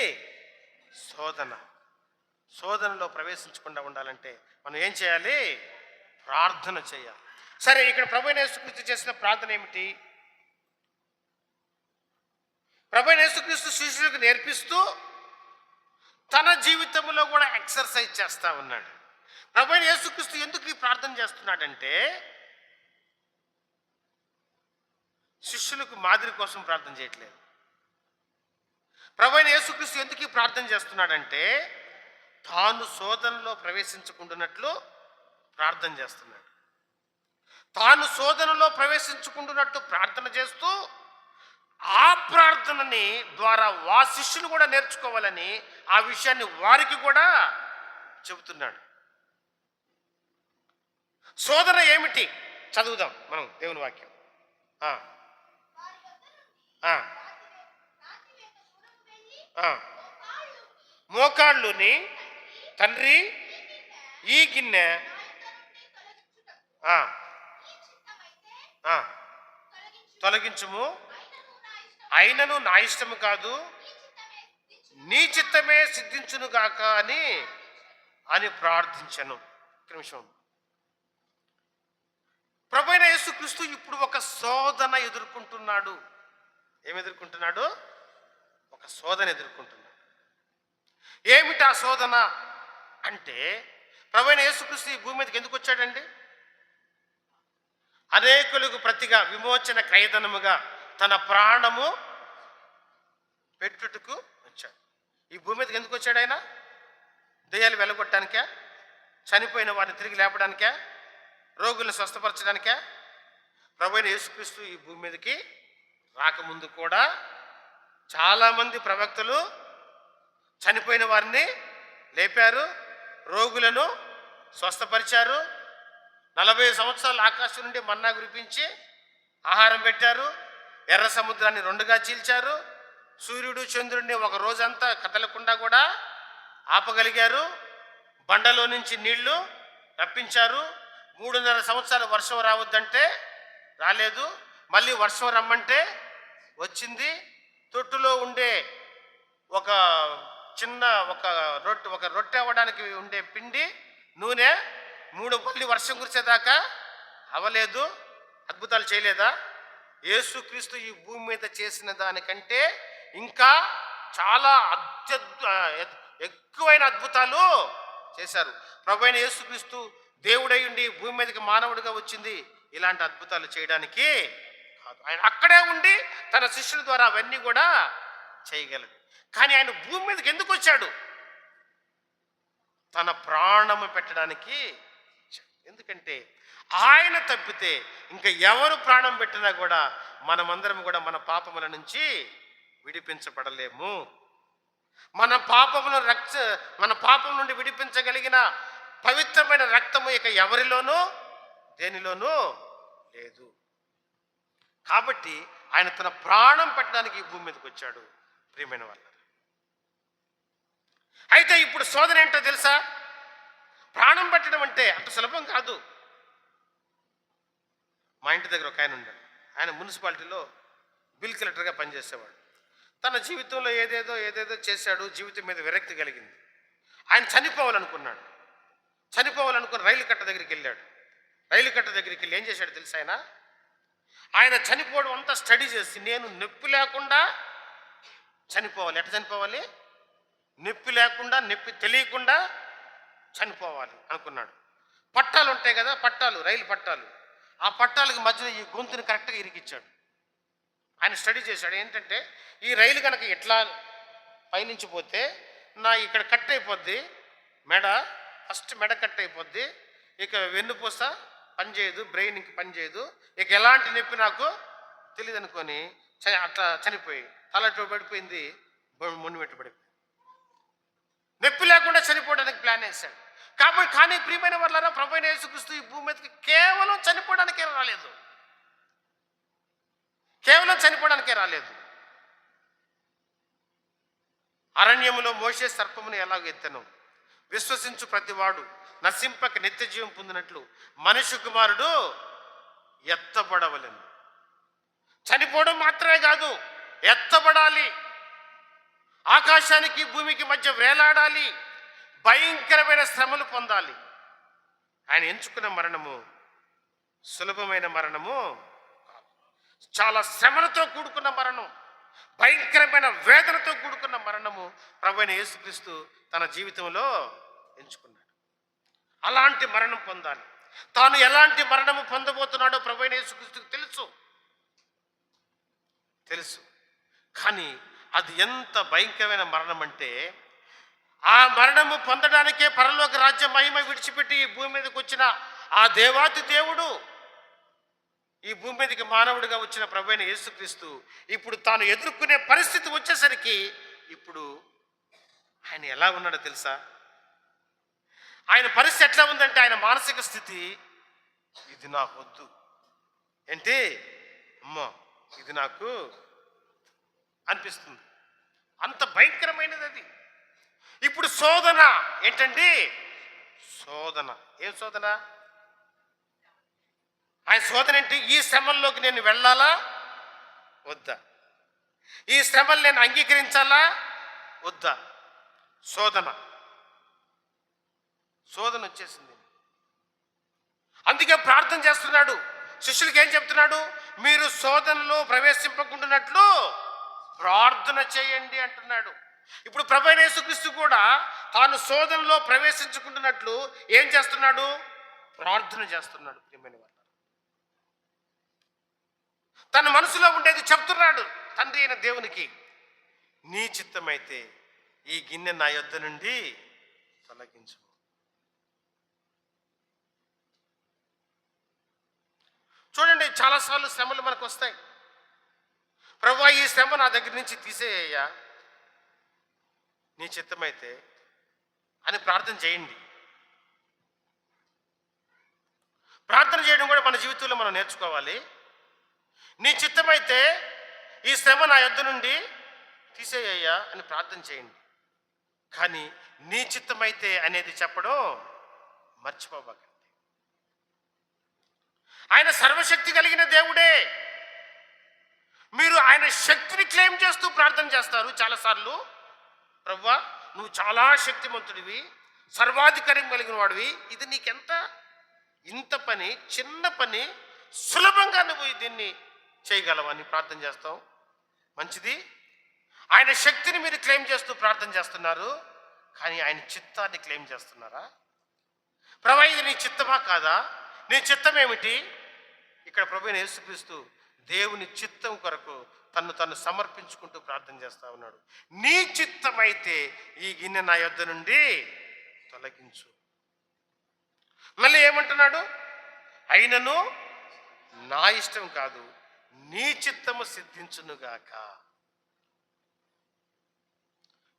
శోధనలో ప్రవేశించకుండా ఉండాలంటే మనం ఏం చేయాలి? ప్రార్థన చేయాలి. సరే, ఇక్కడ ప్రభు అయిన యేసుక్రీస్తు చేసిన ప్రార్థన ఏమిటి? ప్రభు అయిన యేసుక్రీస్తు శిష్యులకు నేర్పిస్తూ తన జీవితంలో కూడా ఎక్సర్సైజ్ చేస్తా ఉన్నాడు. ప్రభు అయిన యేసుక్రీస్తు ఎందుకు ఈ ప్రార్థన చేస్తున్నాడంటే శిష్యులకు మాదిరి కోసం ప్రార్థన చేయట్లేదు. ప్రభు అయిన యేసుక్రీస్తు ఎందుకు ఈ ప్రార్థన చేస్తున్నాడంటే తాను శోధనలో ప్రవేశించకుండాన్నట్లు ప్రార్థన చేస్తున్నాడు. తాను శోధనలో ప్రవేశించకుండాన్నట్టు ప్రార్థన చేస్తూ ఆ ప్రార్థనని ద్వారా శిష్యులు కూడా నేర్చుకోవాలని ఆ విషయాన్ని వారికి కూడా చెబుతున్నాడు. శోధన ఏమిటి? చదువుదాం మనం దేవుని వాక్యం. మోకాళ్ళుని తండ్రి ఈ గిన్నె తొలగించుము, అయినను నా ఇష్టము కాదు నీ చిత్తమే సిద్ధించును గాక అని ప్రార్థించను. ఒక నిమిషం. ప్రభు అయిన యేసుక్రీస్తు ఇప్పుడు ఒక శోధన ఎదుర్కొంటున్నాడు. ఏమి ఎదుర్కొంటున్నాడు? ఒక శోధన ఎదుర్కొంటున్నాడు. ఏమిటి ఆ శోధన అంటే ప్రభు అయిన యేసుక్రీస్తు ఈ భూమి మీదకి ఎందుకు వచ్చాడండి? అనేకులకు ప్రతిగా విమోచన క్రయధనముగా తన ప్రాణము పెట్టుటకు వచ్చాడు. ఈ భూమి మీదకి ఎందుకు వచ్చాడు ఆయన? దెయ్యాలు వెలగొట్టడానికా? చనిపోయిన వారిని తిరిగి లేపడానికా? రోగులను స్వస్థపరచడానికా? ప్రభు అయిన యేసుక్రీస్తు ఈ భూమి మీదకి రాకముందు కూడా చాలామంది ప్రవక్తలు చనిపోయిన వారిని లేపారు, రోగులను స్వస్థపరిచారు. 40 సంవత్సరాలు ఆకాశం నుండి మన్నా కురిపించి ఆహారం పెట్టారు. ఎర్ర సముద్రాన్ని 2గా చీల్చారు. సూర్యుడు చంద్రుడిని ఒక రోజంతా కదలకుండా కూడా ఆపగలిగారు. బండలో నుంచి నీళ్లు రప్పించారు. 3.5 సంవత్సరాలు వర్షం రావద్దంటే రాలేదు, మళ్ళీ వర్షం రమ్మంటే వచ్చింది. తొట్టులో ఉండే ఒక చిన్న ఒక రొట్టె అవ్వడానికి ఉండే పిండి నూనె మళ్ళీ వర్షం కురిసేదాకా అవ్వలేదు. అద్భుతాలు చేయలేదా? యేసుక్రీస్తు ఈ భూమి మీద చేసిన దానికంటే ఇంకా చాలా ఎక్కువైన అద్భుతాలు చేశారు. ప్రభు అయిన యేసుక్రీస్తు దేవుడై ఉండి భూమి మీదకి మానవుడిగా వచ్చింది ఇలాంటి అద్భుతాలు చేయడానికి కాదు. ఆయన అక్కడే ఉండి తన శిష్యుల ద్వారా అవన్నీ కూడా చేయగలడు. కానీ ఆయన భూమి మీదకి ఎందుకు వచ్చాడు? తన ప్రాణము పెట్టడానికి. ఎందుకంటే ఆయన తప్పితే ఇంకా ఎవరు ప్రాణం పెట్టినా కూడా మనమందరం కూడా మన పాపముల నుంచి విడిపించబడలేము. మన పాపం నుండి విడిపించగలిగిన పవిత్రమైన రక్తము ఇక ఎవరిలోనూ దేనిలోనూ లేదు. కాబట్టి ఆయన తన ప్రాణం పెట్టడానికి ఈ భూమి మీదకి వచ్చాడు. ప్రియమైన వాళ్ళ, అయితే ఇప్పుడు శోధన ఏంటో తెలుసా? ప్రాణం పెట్టడం అంటే అంత సులభం కాదు. మా ఇంటి దగ్గర ఒక ఆయన ఉన్నాడు. ఆయన మున్సిపాలిటీలో బిల్ కలెక్టర్గా పనిచేసేవాడు. తన జీవితంలో ఏదేదో చేశాడు. జీవితం మీద విరక్తి కలిగింది. ఆయన చనిపోవాలనుకున్నాడు. రైలు కట్ట దగ్గరికి వెళ్ళాడు. రైలు కట్ట దగ్గరికి వెళ్ళి ఏం చేశాడు తెలుసా? ఆయన చనిపోవడం అంతా స్టడీ చేసి నేను నొప్పి లేకుండా చనిపోవాలి. ఎట్లా చనిపోవాలి? నొప్పి లేకుండా, నొప్పి తెలియకుండా చనిపోవాలి అనుకున్నాడు. పట్టాలు ఉంటాయి కదా, రైలు పట్టాలు. ఆ పట్టాలకు మధ్యలో ఈ గొంతుని కరెక్ట్గా ఇరికిచ్చాడు. ఆయన స్టడీ చేశాడు. ఏంటంటే ఈ రైలు కనుక ఎట్లా పైనుంచి పోతే ఇక్కడ కట్ అయిపోద్ది ఫస్ట్ మెడ కట్ అయిపోద్ది, ఇక వెన్నుపూస పనిచేయదు, బ్రెయిన్ ఇంక పనిచేయదు, ఇక ఎలాంటి నొప్పి నాకు తెలియదు అనుకొని అట్లా చనిపోయి తల పడిపోయింది, మొండి పెట్టి పడిపోయింది. నొప్పి లేకుండా చనిపోవడానికి ప్లాన్ వేశాడు. కాబట్టి కానీ ప్రియమైన వాళ్ళారా, ప్రభువైన యేసుక్రీస్తు ఈ భూమి మీదకి కేవలం చనిపోవడానికే రాలేదు. కేవలం చనిపోవడానికే రాలేదు. అరణ్యములో మోషే సర్పమును ఎలాగ ఎత్తెను, విశ్వసించు ప్రతివాడు నశింపక నిత్య జీవం పొందినట్లు మనుష్య కుమారుడు ఎత్తబడవలెను. చనిపోవడం మాత్రమే కాదు, ఎత్తబడాలి, ఆకాశానికి భూమికి మధ్య వేలాడాలి, భయంకరమైన శ్రమలు పొందాలి. ఆయన ఎంచుకున్న మరణము సులభమైన మరణము కాదు. చాలా శ్రమలతో కూడుకున్న మరణం, భయంకరమైన వేదనతో కూడుకున్న మరణము ప్రభువైన యేసుక్రీస్తు తన జీవితంలో ఎంచుకున్నాడు. అలాంటి మరణం పొందాలి. తాను ఎలాంటి మరణము పొందబోతున్నాడో ప్రభువైన యేసుక్రీస్తుకు తెలుసు. కానీ అది ఎంత భయంకరమైన మరణం అంటే, ఆ మరణము పొందడానికే పరలోక రాజ్య మహిమ విడిచిపెట్టి ఈ భూమి మీదకి వచ్చిన ఆ దేవాతి దేవుడు, ఈ భూమి మీదకి మానవుడిగా వచ్చిన ప్రభువైన యేసుక్రీస్తు ఇప్పుడు తాను ఎదుర్కొనే పరిస్థితి వచ్చేసరికి ఇప్పుడు ఆయన ఎలా ఉన్నాడో తెలుసా? ఆయన పరిస్థితి ఎట్లా ఉందంటే, ఆయన మానసిక స్థితి, ఇది నాకు వద్దు ఏంటి, అమ్మా ఇది నాకు అనిపిస్తుంది. అంత భయంకరమైనది అది. ఇప్పుడు శోధన ఏంటండి? శోధన. ఏం శోధన? ఆయన శోధన ఏంటి? ఈ శ్రమల్లోకి నేను వెళ్ళాలా వద్దా? ఈ శ్రమలు నేను అంగీకరించాలా వద్దా? శోధన వచ్చేసింది. అందుకే ప్రార్థన చేస్తున్నాడు. శిష్యులకి ఏం చెప్తున్నాడు? మీరు శోధనలో ప్రవేశింపకుండానట్లు ప్రార్థన చేయండి అంటున్నాడు. ఇప్పుడు ప్రభువైన యేసుక్రీస్తు కూడా తాను శోధనలో ప్రవేశించుకుంటున్నట్లు ఏం చేస్తున్నాడు? ప్రార్థన చేస్తున్నాడు. ప్రియమైన వాళ్ళ, తన మనసులో ఉండేది చెప్తున్నాడు తండ్రి అయిన దేవునికి, నీ చిత్తమైతే ఈ గిన్నె నా యొద్ద నుండి తొలగించు. చూడండి, చాలాసార్లు శ్రమలు మనకు వస్తాయి. ప్రభువా ఈ శ్రమ నా దగ్గర నుంచి తీసేయ్యా, నీ చిత్తమైతే అని ప్రార్థన చేయండి. ప్రార్థన చేయడం కూడా మన జీవితంలో మనం నేర్చుకోవాలి. నీ చిత్తమైతే ఈ శ్రమ నా యొద్ద నుండి తీసేయ్యా అని ప్రార్థన చేయండి. కానీ నీ చిత్తమైతే అనేది చెప్పడం మర్చిపోబాకండి. ఆయన సర్వశక్తి కలిగిన దేవుడే. మీరు ఆయన శక్తిని క్లెయిమ్ చేస్తూ ప్రార్థన చేస్తారు చాలాసార్లు. ప్రభువా నువ్వు చాలా శక్తిమంతుడివి, సర్వాధికారం కలిగిన వాడివి, ఇది నీకెంత ఇంత పని, చిన్న పని, సులభంగా నువ్వు దీన్ని చేయగలవని ప్రార్థన చేస్తావు. మంచిది. ఆయన శక్తిని మీరు క్లెయిమ్ చేస్తూ ప్రార్థన చేస్తున్నారు, కానీ ఆయన చిత్తాన్ని క్లెయిమ్ చేస్తున్నారా? ప్రభువా ఇది నీ చిత్తమా కాదా? నీ చిత్తం ఏమిటి? ఇక్కడ ప్రభువైన యేసుక్రీస్తు దేవుని చిత్తం కొరకు తను సమర్పించుకుంటూ ప్రార్థన చేస్తా ఉన్నాడు. నీ చిత్తమైతే ఈ గిన్నె నా యొద్ద నుండి తొలగించు. మళ్ళీ ఏమంటున్నాడు? అయినను నా ఇష్టం కాదు, నీ చిత్తము సిద్ధించునుగాక.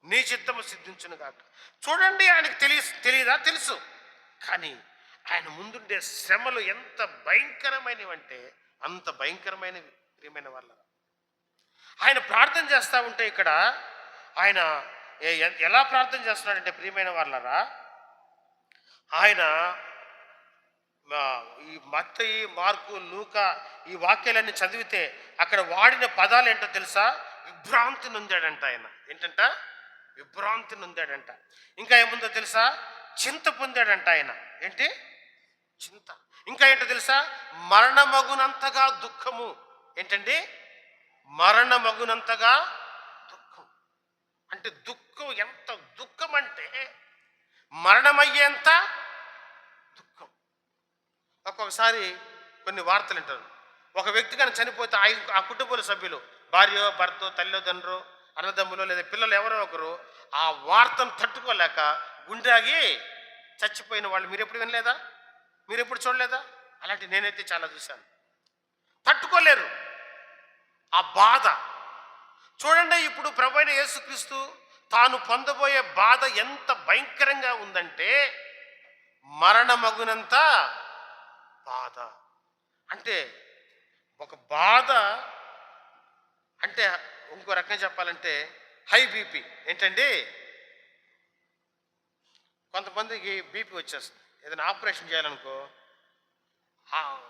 నీ చిత్తము సిద్ధించునుగాక. చూడండి, ఆయనకు తెలియదా? తెలుసు. కానీ ఆయన ముందుండే శ్రమలు ఎంత భయంకరమైనవంటే అంత భయంకరమైనవి. ప్రియమైన వాళ్ళ, ఆయన ప్రార్థన చేస్తూ ఉంటే ఇక్కడ ఆయన ఎలా ప్రార్థన చేస్తున్నాడంటే, ప్రియమైన వాళ్ళరా, ఆయన ఈ మత్తయి, మార్కు, లూకా ఈ వాక్యాలన్నీ చదివితే అక్కడ వాడిన పదాలు ఏంటో తెలుసా? విభ్రాంతి నొందాడంట ఆయన. ఏంటంట? విభ్రాంతి నొందాడంట. ఇంకా ఏముందో తెలుసా? చింత పొందాడంట ఆయన. ఏంటి? చింత. ఇంకా ఏంటో తెలుసా? మరణమగునంతగా దుఃఖము. ఏంటండి? మరణమగునంతగా దుఃఖం. అంటే దుఃఖం, ఎంత దుఃఖం అంటే మరణమయ్యేంత దుఃఖం. ఒక్కొక్కసారి కొన్ని వార్తలు వింటారు. ఒక వ్యక్తి కానీ చనిపోతే ఆ కుటుంబ సభ్యులు, భార్య, భర్త, తల్లిదండ్రులు, అన్నదమ్ములు లేదా పిల్లలు ఎవరో ఒకరు ఆ వార్తను తట్టుకోలేక గుండాగి చచ్చిపోయిన వాళ్ళు మీరు ఎప్పుడు వినలేదా? మీరు ఎప్పుడు చూడలేదా? అలాంటి నేనైతే చాలా చూశాను. తట్టుకోలేరు ఆ బాధ. చూడండి, ఇప్పుడు ప్రభువైన యేసుక్రీస్తు తాను పొందబోయే బాధ ఎంత భయంకరంగా ఉందంటే, మరణమగునంత బాధ. అంటే ఒక బాధ అంటే ఇంకో రకంగా చెప్పాలంటే హై బీపీ. ఏంటండి, కొంతమందికి బీపీ వచ్చేస్తుంది. ఏదైనా ఆపరేషన్ చేయాలనుకో,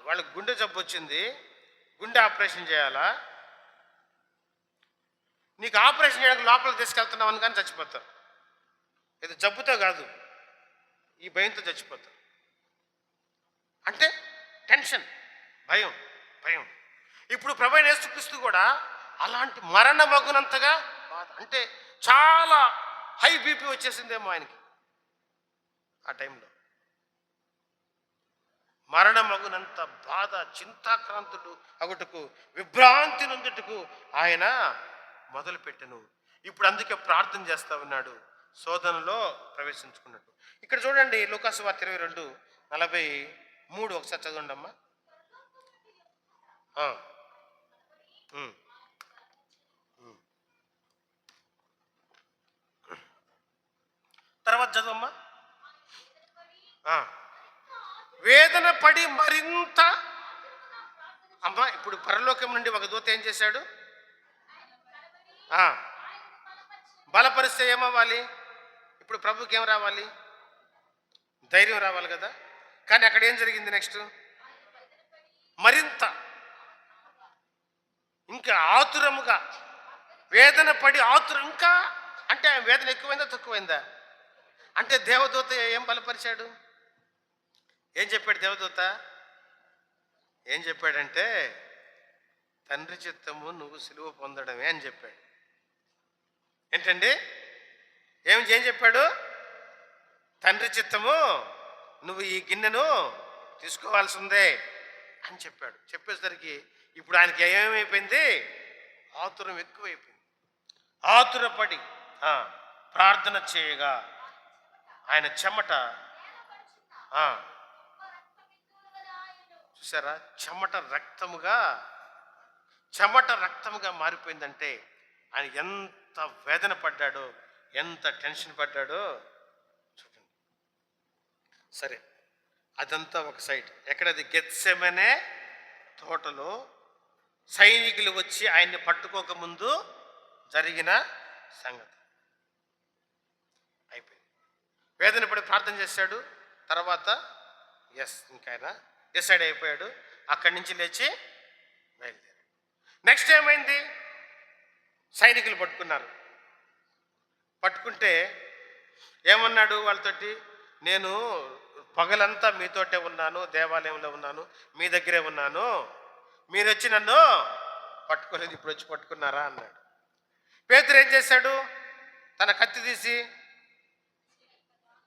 వాళ్ళకి గుండె జబ్బు వచ్చింది, గుండె ఆపరేషన్ చేయాలా, నీకు ఆపరేషన్ చేయడానికి లోపలికి తీసుకెళ్తున్నావు అని కానీ చచ్చిపోతారు. ఇది జబ్బుతో కాదు, ఈ భయంతో చచ్చిపోతారు. అంటే టెన్షన్, భయం భయం. ఇప్పుడు ప్రభువైన యేసుక్రీస్తు కూడా అలాంటి మరణమగునంతగా బాధ. అంటే చాలా హై బీపీ వచ్చేసిందేమో ఆయనకి ఆ టైంలో. మరణమగునంత బాధ, చింతాక్రాంతుడు అగుటకు, విభ్రాంతి నొందుటకు ఆయన మొదలుపెట్టెను. ఇప్పుడు అందుకే ప్రార్థన చేస్తా ఉన్నాడు, శోధనలో ప్రవేశించుకున్నట్టు. ఇక్కడ చూడండి, లూకాసు వార్త 22:43 ఒకసారి చదవండి అమ్మా. తర్వాత చదవమ్మా. వేదన పడి మరింత. అమ్మా, ఇప్పుడు పరలోకం నుండి ఒక దూత ఏం చేశాడు? బలపరిస్తే ఏమవ్వాలి? ఇప్పుడు ప్రభుకి ఏం రావాలి? ధైర్యం రావాలి కదా. కానీ అక్కడ ఏం జరిగింది? నెక్స్ట్ మరింత, ఇంకా ఆతురముగా వేదన పడి ఇంకా అంటే వేదన ఎక్కువైందా తక్కువైందా? అంటే దేవదూత ఏం బలపరిచాడు? ఏం చెప్పాడు దేవదూత? ఏం చెప్పాడంటే, తండ్రి చిత్తము నువ్వు సిలువ పొందడమే అని చెప్పాడు. ఏంటండి, ఏం చెప్పాడు? తండ్రి చిత్తము నువ్వు ఈ గిన్నెను తీసుకోవాల్సి ఉందే అని చెప్పాడు. చెప్పేసరికి ఇప్పుడు ఆయనకి ఏమైపోయింది? ఆతురం ఎక్కువైపోయింది. ఆతురపడి ప్రార్థన చేయగా ఆయన చెమట, చూసారా, చెమట రక్తముగా మారిపోయిందంటే ఆయన ఎంత వేదన పడ్డాడో, ఎంత టెన్షన్ పడ్డాడో చూడండి. సరే, అదంతా ఒక సైడ్. ఎక్కడది? గెత్సెమనే తోటలో సైనికులు వచ్చి ఆయన్ని పట్టుకోకముందు జరిగిన సంగతి. అయిపోయింది. వేదన పడి ప్రార్థన చేశాడు. తర్వాత ఇంకా ఆయన డిసైడ్ అయిపోయాడు. అక్కడి నుంచి లేచి బయలుదేరాడు. నెక్స్ట్ ఏమైంది? సైనికులు పట్టుకుంటే ఏమన్నాడు వాళ్ళతోటి? నేను పగలంతా మీతోటే ఉన్నాను, దేవాలయంలో ఉన్నాను, మీ దగ్గరే ఉన్నాను, మీరు వచ్చి నన్ను పట్టుకోలేదు, ఇప్పుడు వచ్చి పట్టుకున్నారా అన్నాడు. పేతురు ఏం చేశాడు? తన కత్తి తీసి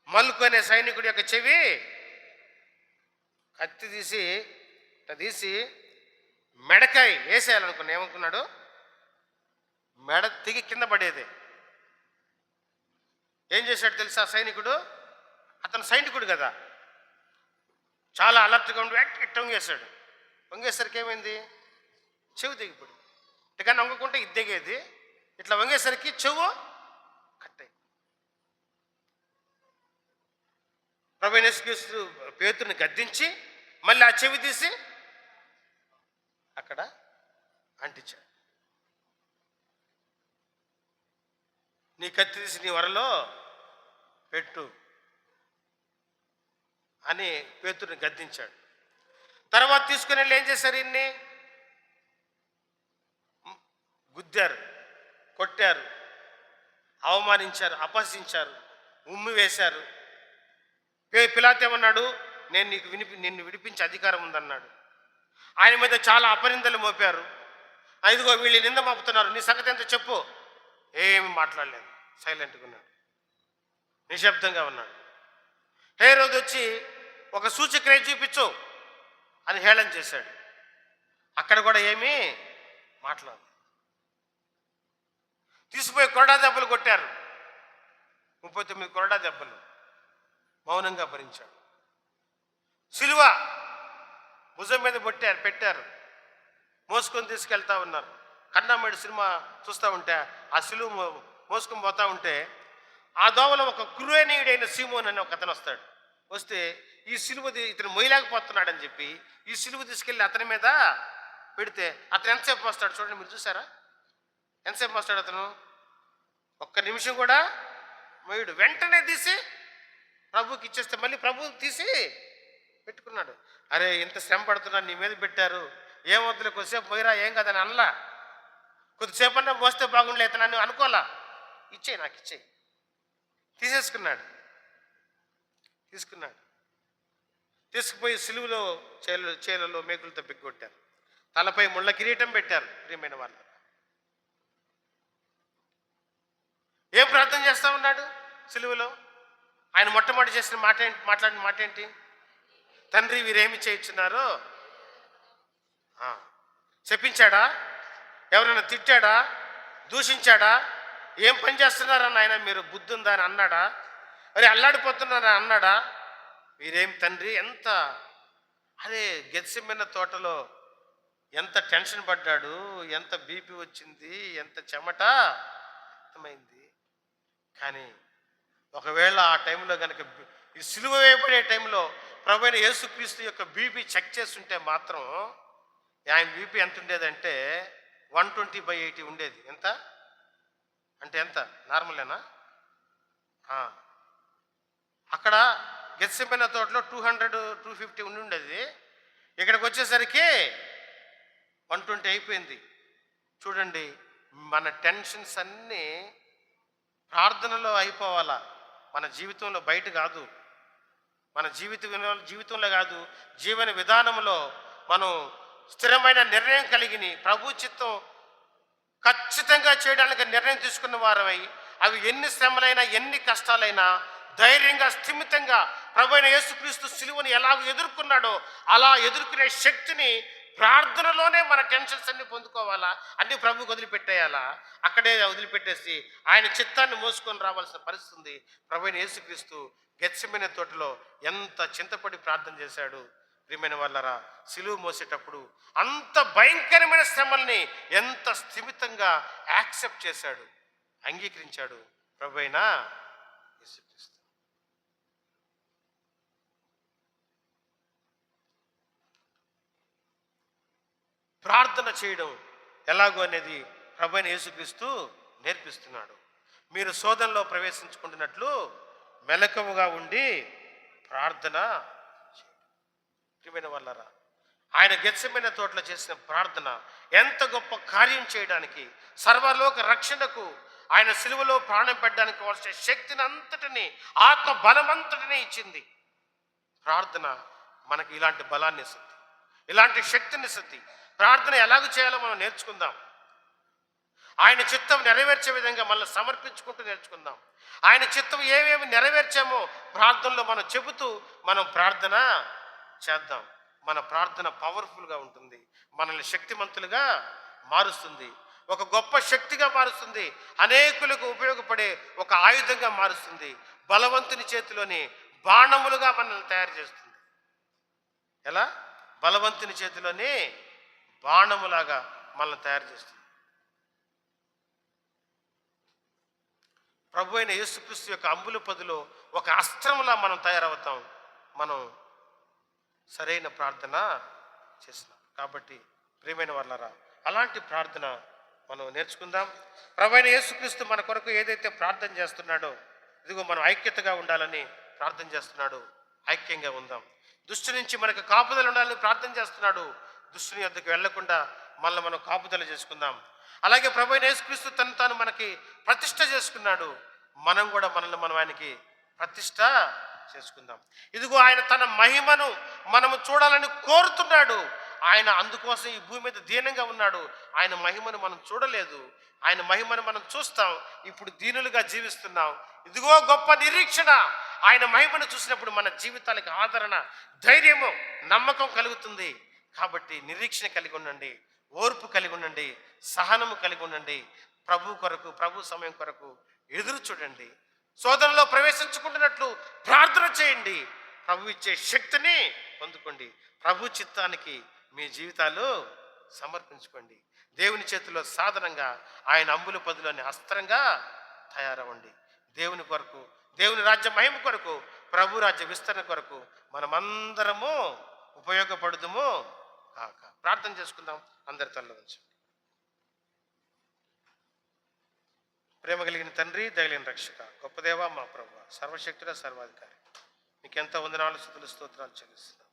మల్లుకొనే సైనికుడి యొక్క చెవి, కత్తి తీసి మెడకాయ వేసేయాలనుకున్నా. ఏమనుకున్నాడు? మెడ తెగి కింద పడేదే. ఏం చేశాడు తెలుసా సైనికుడు? అతను సైనికుడు కదా, చాలా అలర్ట్గా ఉండి ఇట్ట వంగేశాడు. వంగేసరికి ఏమైంది? చెవు తెగిపోయింది. ఇటుకన్నా వంగకుంటే ఇది దిగేది, ఇట్లా వంగేసరికి చెవు కట్టాయి. ప్రభువైన యేసుక్రీస్తు పేతురుని గద్దించి మళ్ళీ ఆ చెవి తీసి అక్కడ అంటించాడు. నీ కత్తి తీసి నీ వరలో పెట్టు అని పేతురుని గద్దించాడు. తర్వాత తీసుకుని వెళ్ళి ఏం చేశారు? ఇన్ని గుద్దారు, కొట్టారు, అవమానించారు, అపహసించారు, ఉమ్మి వేశారు. పిలాతు ఏమన్నాడు? నిన్ను విడిపించే అధికారం ఉందన్నాడు. ఆయన మీద చాలా అపనిందలు మోపారు. ఇదిగో వీళ్ళు నింద మోపుతున్నారు, నీ సంగతి ఎంత చెప్పు. ఏమి మాట్లాడలేదు, సైలెంట్గా ఉన్నాడు, నిశ్శబ్దంగా ఉన్నాడు. హేరోదు వచ్చి ఒక సూచక్రియ చూపించు అని హేళన చేశాడు. అక్కడ కూడా ఏమీ మాట్లాడలేదు. తీసుకుపోయి కొరడా దెబ్బలు కొట్టారు, 39 కొరడా దెబ్బలు. మౌనంగా భరించాడు. సిలువ భుజం మీద పెట్టారు, మోసుకొని తీసుకెళ్తా ఉన్నారు. కన్నామేడు సినిమా చూస్తూ ఉంటే ఆ సిలువ మోసుకొని పోతా ఉంటే ఆ దోవలో ఒక కురేనీయుడైన సీమోన్ అని ఒక అతను వస్తాడు. వస్తే ఈ సిలువ ఇతను మొయ్యలేకపోతున్నాడని చెప్పి ఈ సిలువ తీసుకెళ్ళి అతని మీద పెడితే అతను ఎంతసేపు మోస్తాడు చూడండి, మీరు చూసారా? ఎంతసేపు మోస్తాడు అతను? ఒక్క నిమిషం కూడా మొయ్యడు. వెంటనే తీసి ప్రభుకి ఇచ్చేస్తే మళ్ళీ ప్రభు తీసి పెట్టుకున్నాడు. అరే ఇంత శ్రమ పడుతున్నాడు, నీ మీద పెట్టారు, ఏం వద్దులే, కొద్దిసేపు మొయ్యరా, ఏం కదని అనలా. కొద్దిసేపు అన్నా మోస్తే బాగుండలే నన్ను అనుకోలా. ఇచ్చేయి, నాకు ఇచ్చేయి. తీసుకున్నాడు. తీసుకుపోయి సిలువలో చేలలో మేకులతో పెట్టుకొట్టారు. తలపై ముళ్ళ కిరీటం పెట్టారు. ప్రియమైన వాళ్ళు, ఏం ప్రార్థన చేస్తా ఉన్నాడు సిలువలో? ఆయన మొట్టమొదటి చేసిన మాట్లాడిన మాట ఏంటి? తండ్రి వీరేమి చేయించున్నారో. చెప్పించాడా? ఎవరైనా తిట్టాడా? దూషించాడా? ఏం పని చేస్తున్నారని ఆయన మీరు బుద్ధి ఉందా అని అన్నాడా? మరి అల్లాడిపోతున్నారా అన్నాడా? వీరేం తండ్రి ఎంత అదే గెత్సెమనే తోటలో ఎంత టెన్షన్ పడ్డాడు, ఎంత బీపీ వచ్చింది, ఎంత చెమట అర్థమైంది. కానీ ఒకవేళ ఆ టైంలో కనుక ఈ సిలువ వేయబడే టైంలో ప్రభువైన యేసుక్రీస్తు యొక్క బీపీ చెక్ చేస్తుంటే మాత్రం ఆయన బీపీ ఎంత ఉండేదంటే 120/80 ఉండేది. ఎంత అంటే ఎంత? నార్మలేనా? అక్కడ గెత్సెమనే తోటలో 200-250 ఉండేది. ఇక్కడికి వచ్చేసరికి 120 అయిపోయింది. చూడండి, మన టెన్షన్స్ అన్నీ ప్రార్థనలో అయిపోవాలా, మన జీవితంలో బయట కాదు. మన జీవితంలో కాదు, జీవన విధానంలో మనం స్థిరమైన నిర్ణయం కలిగిని ప్రభు చిత్తం ఖచ్చితంగా చేయడానికి నిర్ణయం తీసుకున్న వారమై, అవి ఎన్ని శ్రమలైనా ఎన్ని కష్టాలైనా ధైర్యంగా స్థిమితంగా ప్రభువైన యేసుక్రీస్తు సిలువను ఎలాగ ఎదుర్కొన్నాడో అలా ఎదుర్కొనే శక్తిని ప్రార్థనలోనే మన టెన్షన్స్ అన్ని పొందుకోవాలా, అన్ని ప్రభువుకి వదిలిపెట్టేయాలా. అక్కడే వదిలిపెట్టేసి ఆయన చిత్తాన్ని మోసుకొని రావాల్సిన పరిస్థితి ఉంది. ప్రభువైన యేసుక్రీస్తు గెత్సెమనే తోటలో ఎంత చింతపడి ప్రార్థన చేశాడు. ప్రియమైన వాళ్ళరా, సిలువ మోసేటప్పుడు అంత భయంకరమైన శ్రమల్ని ఎంత స్థిమితంగా యాక్సెప్ట్ చేశాడు, అంగీకరించాడు ప్రభువైన యేసుక్రీస్తు. ప్రార్థన చేయడం ఎలాగో అనేది ప్రభువైన యేసుక్రీస్తు నేర్పిస్తున్నాడు. మీరు శోధనలో ప్రవేశించుకుంటున్నట్లు మెలకువగా ఉండి ప్రార్థన చేయండి. ప్రియమైన వాళ్ళరా, ఆయన గెత్సెమనే తోటలో చేసిన ప్రార్థన ఎంత గొప్ప కార్యం చేయడానికి, సర్వలోక రక్షణకు ఆయన సిలువలో ప్రాణం పెట్టడానికి కావాల్సిన శక్తిని అంతటిని, ఆత్మ బలమంతటిని ఇచ్చింది. ప్రార్థన మనకి ఇలాంటి బలాన్ని ఇస్తుంది, ఇలాంటి శక్తిని ఇస్తుంది. ప్రార్థన ఎలాగ చేయాలో మనం నేర్చుకుందాం. ఆయన చిత్తం నెరవేర్చే విధంగా మనల్ని సమర్పించుకుంటూ నేర్చుకుందాం. ఆయన చిత్తం ఏమేమి నెరవేర్చామో ప్రార్థనలో మనం చెబుతూ మనం ప్రార్థన చేద్దాం. మన ప్రార్థన పవర్ఫుల్గా ఉంటుంది, మనల్ని శక్తిమంతులుగా మారుస్తుంది, ఒక గొప్ప శక్తిగా మారుస్తుంది, అనేకులకు ఉపయోగపడే ఒక ఆయుధంగా మారుస్తుంది, బలవంతుని చేతిలోని బాణములుగా మనల్ని తయారు చేస్తుంది. ఎలా? బలవంతుని చేతిలోని బాణములాగా మనల్ని తయారు చేస్తుంది. ప్రభు అయిన యేసుక్రీస్తు యొక్క అంబుల పదులో ఒక అస్త్రంలా మనం తయారవుతాం, మనం సరైన ప్రార్థన చేస్తున్నాం. కాబట్టి ప్రియమైన వాళ్ళరా, అలాంటి ప్రార్థన మనం నేర్చుకుందాం. ప్రభు అయిన యేసుక్రీస్తు మన కొరకు ఏదైతే ప్రార్థన చేస్తున్నాడో, ఇదిగో మనం ఐక్యతగా ఉండాలని ప్రార్థన చేస్తున్నాడు, ఐక్యంగా ఉందాం. దుష్టు నుంచి మనకు కాపుదల ఉండాలని ప్రార్థన చేస్తున్నాడు, దుష్టుని వద్దకు వెళ్లకుండా మనల్ని మనం కాపుదల చేసుకుందాం. అలాగే ప్రభు అయిన యేసుక్రీస్తు తను తాను మనకి ప్రతిష్ట చేసుకున్నాడు, మనం కూడా మనల్ని మనం ఆయనకి ప్రతిష్ట చేసుకుందాం. ఇదిగో ఆయన తన మహిమను మనము చూడాలని కోరుతున్నాడు. ఆయన అందుకోసం ఈ భూమి మీద దీనంగా ఉన్నాడు. ఆయన మహిమను మనం చూడలేదు, ఆయన మహిమను మనం చూస్తాం. ఇప్పుడు దీనులుగా జీవిస్తున్నాం. ఇదిగో గొప్ప నిరీక్షణ. ఆయన మహిమను చూసినప్పుడు మన జీవితానికి ఆదరణ, ధైర్యము, నమ్మకం కలుగుతుంది. కాబట్టి నిరీక్షణ కలిగి ఉండండి, ఓర్పు కలిగి ఉండండి, సహనము కలిగి ఉండండి. ప్రభు కొరకు, ప్రభు సమయం కొరకు ఎదురు చూడండి. శోధనలో ప్రవేశించుకుంటున్నట్లు ప్రార్థన చేయండి. ప్రభు ఇచ్చే శక్తిని పొందుకోండి. ప్రభు చిత్తానికి మీ జీవితాలు సమర్పించుకోండి. దేవుని చేతిలో సాధనంగా, ఆయన అంబుల పదులోని అస్త్రంగా తయారవ్వండి. దేవుని కొరకు దేవుని రాజ్య మహిమ కొరకు, ప్రభు రాజ్య విస్తరణ కొరకు మనమందరము ఉపయోగపడుదుము కాక. ప్రార్థన చేసుకుందాం. అందరి తల్ల ఉంచండి. ప్రేమ కలిగిన తండ్రి, దయలేని రక్షక, గొప్ప దేవ, మా ప్రభు, సర్వశక్తుడ, సర్వాధికారి, నీకెంత వందనాలు, స్తుతులు, స్తోత్రాలు చెల్లిస్తున్నాం.